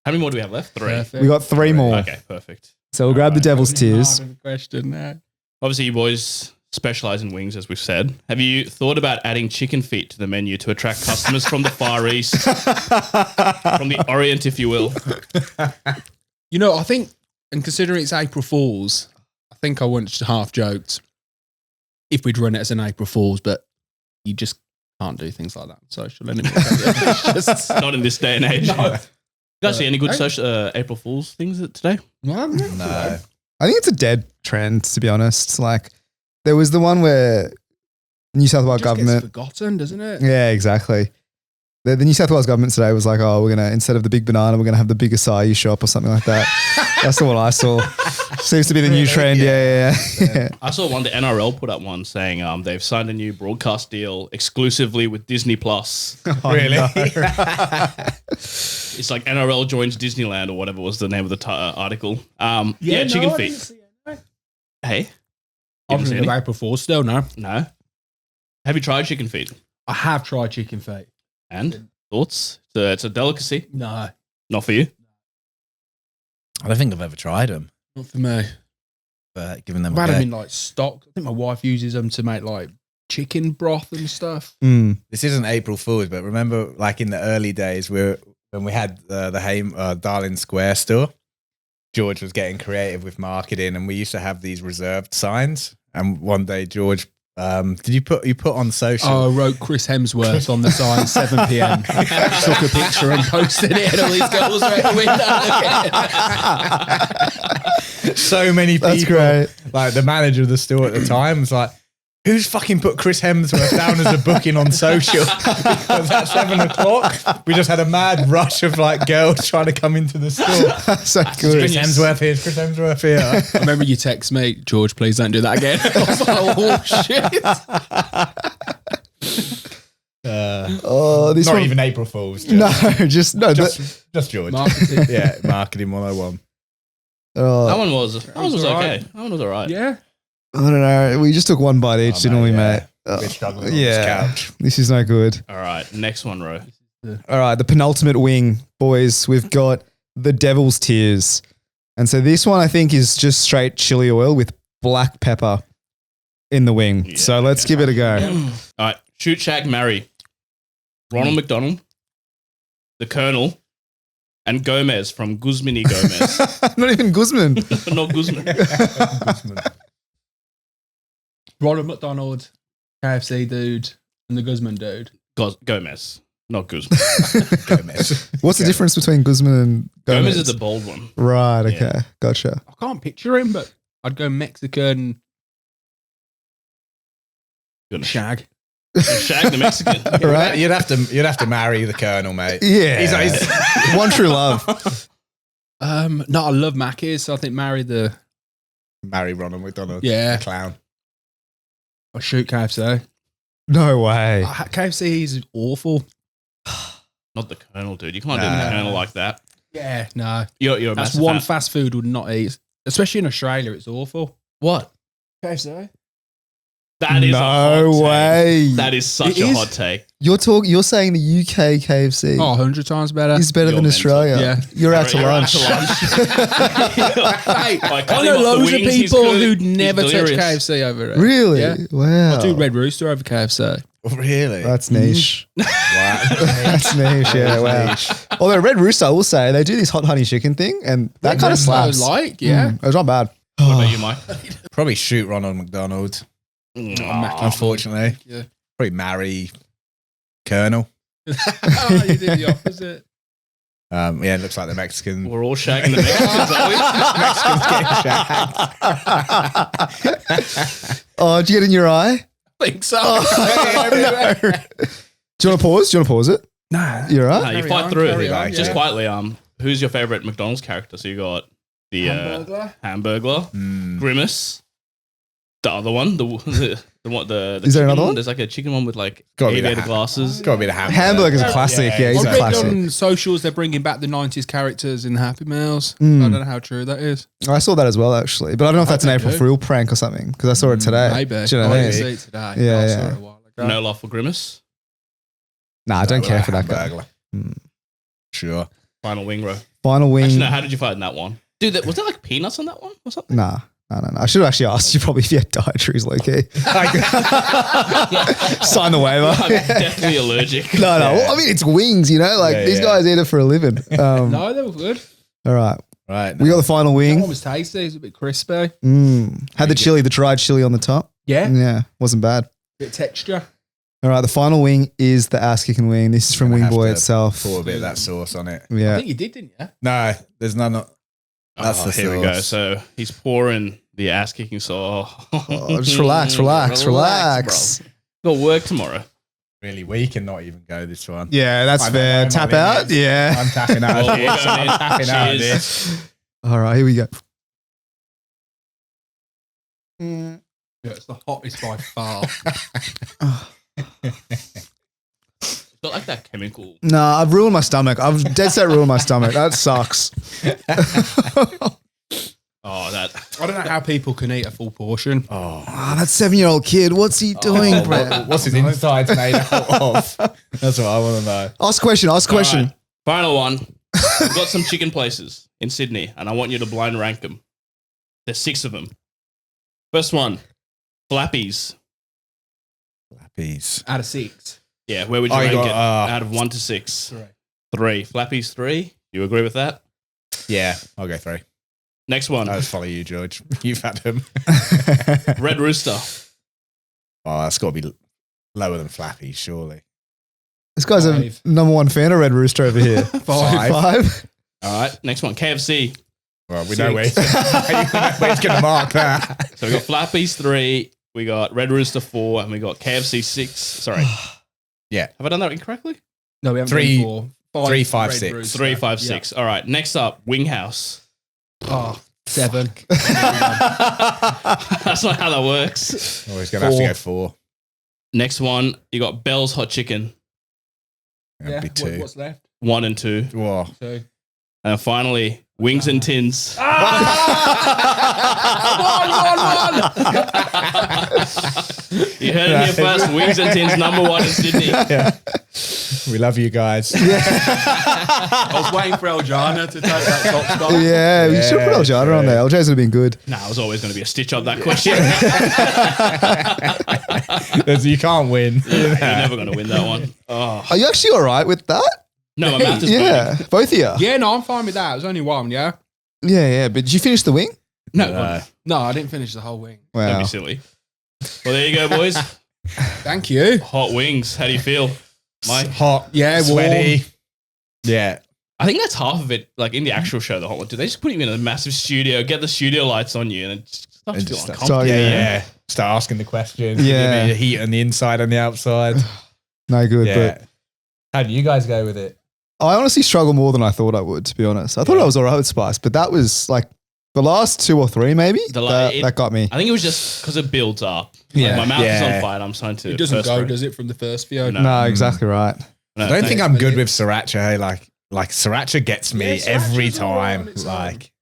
How many more do we have left? 3. Perfect. We got 3 more, Okay, perfect. so we'll grab the Devil's Tears. Question now. Obviously, you boys specialize in wings, as we've said. Have you thought about adding chicken feet to the menu to attract customers from the Far East, from the Orient, if you will? I think, and considering it's April Fool's, I think I once half joked if we'd run it as an April Fool's, but you just can't do things like that on social anymore. It's just Not in this day and age. No. You guys see any good April Fool's things today? No. I think it's a dead trend, to be honest. Like there was the one where New South Wales It just gets government. forgotten, doesn't it? Yeah, exactly. The New South Wales government today was like, oh, we're going to, instead of the big banana, we're going to have the big acai shop or something like that. That's the one I saw. Seems to be the new Really? trend. Yeah. I saw one, the NRL put up one saying they've signed a new broadcast deal exclusively with Disney Plus. Really? It's like NRL joins Disneyland or whatever was the name of the article. Yeah, chicken feet. Hey, I'm Didn't see thinking any? of April Fool's still, no. No. Have you tried chicken feet? I have tried chicken feet. And thoughts? It's a delicacy. No, Not for you. I don't think I've ever tried them, not for me. but giving them I've a had go. them in like stock. I think my wife uses them to make like chicken broth and stuff. Mm. This isn't April Fool's, but remember, like in the early days, when we had the Darling Square store, George was getting creative with marketing, and we used to have these reserved signs. And one day, George, did you put on social? Oh, I wrote Chris Hemsworth on the sign, 7 p.m. Took a picture and posted it, and all these girls were at the window. So many people. That's great. Like the manager of the store at the time was like, who's fucking put Chris Hemsworth down as a booking on social? Because at 7 o'clock, we just had a mad rush of like girls trying to come into the store. So good. Chris Hemsworth here, Chris Hemsworth here. I remember you text me, George, please don't do that again. I was like, oh, shit. This Not one, even April Fools. just George. Marketing. Yeah, marketing 101. That one was okay. alright. That one was alright. Yeah. I don't know. We just took one bite each, didn't we, mate? We're struggling on Yeah. this couch. This is no good. All right, next one, Ro. All right, the penultimate wing, boys. We've got the Devil's Tears. And so this one, I think, is just straight chili oil with black pepper in the wing. Yeah, so let's give it a go. All right, shoot, shag, marry. Ronald McDonald, the Colonel, and Gomez from Guzman y Gomez. Not even Guzman. Not Guzman. Ronald McDonald, KFC dude, and the Guzman dude. Gomez, not Guzman. Gomez. What's the difference between Guzman and Gomez? Gomez is the bold one. Right, okay. Yeah. Gotcha. I can't picture him, but I'd go Mexican Goodness. shag. Shag the Mexican. Right? You'd have to marry the Colonel, mate. Yeah. He's one true love. No, I love Mackies, so I think marry the marry Ronald McDonald. Yeah. The clown. or shoot KFC. No way. KFC is awful. Not the Colonel, dude. You can't do the Colonel like that. Yeah, no. You're a That's massive one fan. fast food would not eat. Especially in Australia, it's awful. What? KFC? That is a hot No take. way. That is such It a is. hot take. You're saying the UK KFC Oh, 100 times better. is better You're than mental. Australia. Yeah. You're out to You're lunch. Hey, I I know loads of people who'd never touch KFC over it. Really? Yeah. Wow. I do Red Rooster over KFC. Really? That's niche. wow. That's niche. Yeah. Wow. Although Red Rooster, I will say they do this hot honey chicken thing, and that kind of slaps. Like, yeah. It's not bad. What about you, Mike? Probably shoot Ronald McDonald. Unfortunately. Yeah. Probably marry Colonel. Oh, you did the opposite. Yeah, it looks like the Mexican. We're all shagging the Mexicans, are we? Oh, did you get in your eye? I think so. Oh, no. Do you want to pause? Do you want to pause it? Nah. You're No, right. you Carry fight on, through. carry on, Just yeah. quietly, who's your favorite McDonald's character? So you got the Hamburglar, Grimace, the other one, the one, the Is there chicken another one? There's like a chicken one with like Gotta be the aviator glasses. Gotta be the hamburger. Hamburger's a classic. Yeah, he's I a read classic. on socials they're bringing back the 90s characters in the Happy Meals. Mm. I don't know how true that is. I saw that as well, actually, but I don't know if that's an hope they April do. Fool prank or something because I saw it today. Maybe. Do you know what I I mean? didn't see it today. Yeah, I saw yeah. it a while ago. No love for Grimace. Nah, I don't care for that guy. Hamburglar. Mm. Sure. Final wing row. Final wing. Actually, no, how did you fight in that one? Dude, was there like peanuts on that one or something? Nah. No. I should have actually asked you probably if you had dietaries, low key. Sign the waiver. I'm definitely allergic. No. Well, I mean, it's wings, you know? Like, Yeah, these yeah. guys eat it for a living. No, they were good. All right. Right. We got the final That wing. one was tasty. It was a bit crispy. Had the chili, the dried chili on the top. Yeah. Yeah, wasn't bad. Bit of texture. All right, the final wing is the ass-kicking wing. This is from Gonna have Wingboy to itself. Pour a bit of that sauce on it. I Yeah. think you did, didn't you? No, there's none. That's the Here we go. sauce. So he's pouring the ass kicking sauce. Oh, just relax. Got work tomorrow. Really, we cannot even go this one. Yeah, that's I don't fair. know Tap my out. limits. Yeah. I'm tapping out Well, of we're this. going I'm in. tapping out of Cheers. this. All right, here we go. Yeah, it's the hottest by far. It's got like that chemical. Nah, I've ruined my stomach. I've dead set ruined my stomach. That sucks. Oh, that. I don't know how people can eat a full portion. Oh, Ah, that 7-year-old kid, what's he doing, Brett? what's his insides made out of? That's what I want to know. Ask question. All Question. right, final one. We've got some chicken places in Sydney, and I want you to blind rank them. There's 6 of them. First one, Flappies. Lappies. Out of 6. Yeah, where would you Oh, you rank got, it out of 1 to 6? 3. Flappies 3. You agree with that? Yeah, I'll go 3. Next one, I'll just follow you, George. You've had him. Red Rooster. Oh, that's got to be lower than Flappy, surely. This guy's a 5. _1 fan of Red Rooster over here. 5. 5. All right, next one, KFC. Well, we know where it's going to mark that. So we've got Flappies 3, we got Red Rooster 4, and we got KFC 6. Sorry. Yeah. Have I done that incorrectly? No, we haven't Three- done 4. 3, 5, Red 6. Rooster. 3, 5, 6. All right. Next up, Wing House. Oh, 7. That's not how that works. Always going to have to go 4. Next one, you got Bell's Hot Chicken. That'd be 2. What's left? 1 and 2. Whoa. 2. And finally, Wings and Tins. One. You heard it here first. Wings and Tins, number 1 in Sydney. Yeah. We love you guys. I was waiting for Eljana to take that top spot. Yeah, we should put Eljana on there. LJ's would have been good. Nah, I was always going to be a stitch up that question. You can't win. You're never going to win that one. Oh. Are you actually all right with that? No, my mouth is Yeah, burning. both of you. Yeah, no, I'm fine with that. It was only one, yeah? Yeah. But did you finish the wing? No, No, I didn't finish the whole wing. don't Wow. be silly. Well, there you go, boys. Thank you. Hot wings. How do you feel, Mike? Hot. Yeah, Sweaty. Yeah. I think that's half of it. Like in the actual show, the hot one. Do they just put you in a massive studio, get the studio lights on you, and it just starts to feel Just uncomfortable? start- Yeah. Start asking the questions. Yeah. Give me the heat on the inside and the outside. No good. Yeah. How do you guys go with it? But I honestly struggle more than I thought I would, to be honest. I thought I was all right with spice, but that was like the last 2 or 3 maybe. That got me. I think it was just because it builds up. Yeah. Like, my mouth is Yeah. on fire. And I'm starting to. It doesn't go, perspirate. does it, from the first few? No. No, exactly right. No, I don't think I'm thanks, good mate. with sriracha. Hey? Like sriracha gets me Yeah, every sriracha's all right time. on its Like,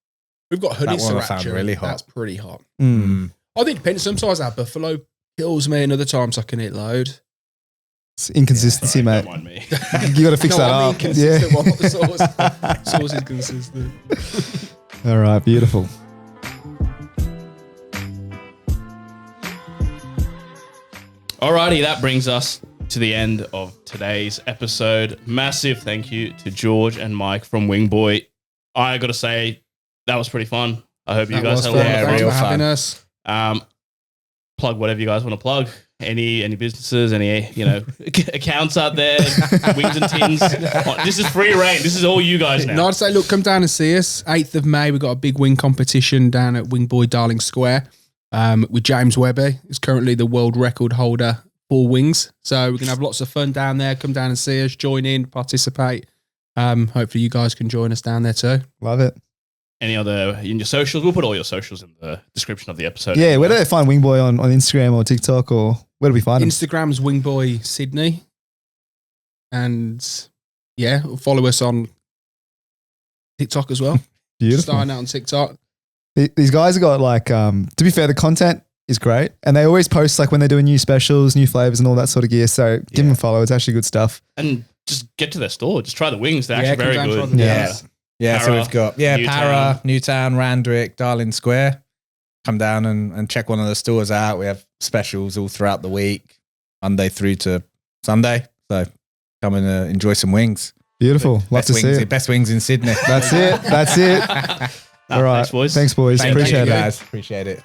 We've got hoodie That one I found sriracha. really hot. That's pretty hot. Mm. I think it depends. Sometimes our buffalo kills me, and other times I can eat load. It's inconsistency, Sorry, mate. don't mind me. You got to fix that I mean up. consistent. Yeah. Well, not the sauce. Sauce is consistent. All right, beautiful. Alrighty, that brings us to the end of today's episode. Massive thank you to George and Mike from Wingboy. I got to say, that was pretty fun. I hope you That guys was had a fun. lot of Yeah, fun. Thanks real for having fun. us. Plug whatever you guys want to plug. Any businesses, any accounts out there, Wings and Tins. This is free reign. This is all you guys now. No, I'd say, look, come down and see us. 8th of May, we've got a big wing competition down at Wingboy Darling Square with James Webby, who's currently the world record holder for wings. So we're going to have lots of fun down there. Come down and see us, join in, participate. Hopefully you guys can join us down there too. Love it. Any other in your socials? We'll put all your socials in the description of the episode. Yeah, where do they find Wingboy on Instagram or TikTok, or where do we find him? Instagram's Wingboy Sydney. And yeah, follow us on TikTok as well. Beautiful. Starting out on TikTok. These guys have got like, to be fair, the content is great. And they always post like when they're doing new specials, new flavors and all that sort of gear. So give them a follow. It's actually good stuff. And just get to their store. Just try the wings. They're Yeah, actually very come down, good. try the Yeah. wings. Yeah, so Para, we've got Para, Newtown, Randwick, Darling Square. Come down and check one of the stores out. We have specials all throughout the week, Monday through to Sunday. So come and enjoy some wings. Beautiful. Love Best to see wings, it. best wings in Sydney. That's it. That's it. Nah, All right. thanks, boys. Thanks, boys. Thank Appreciate you, it. guys. Appreciate it.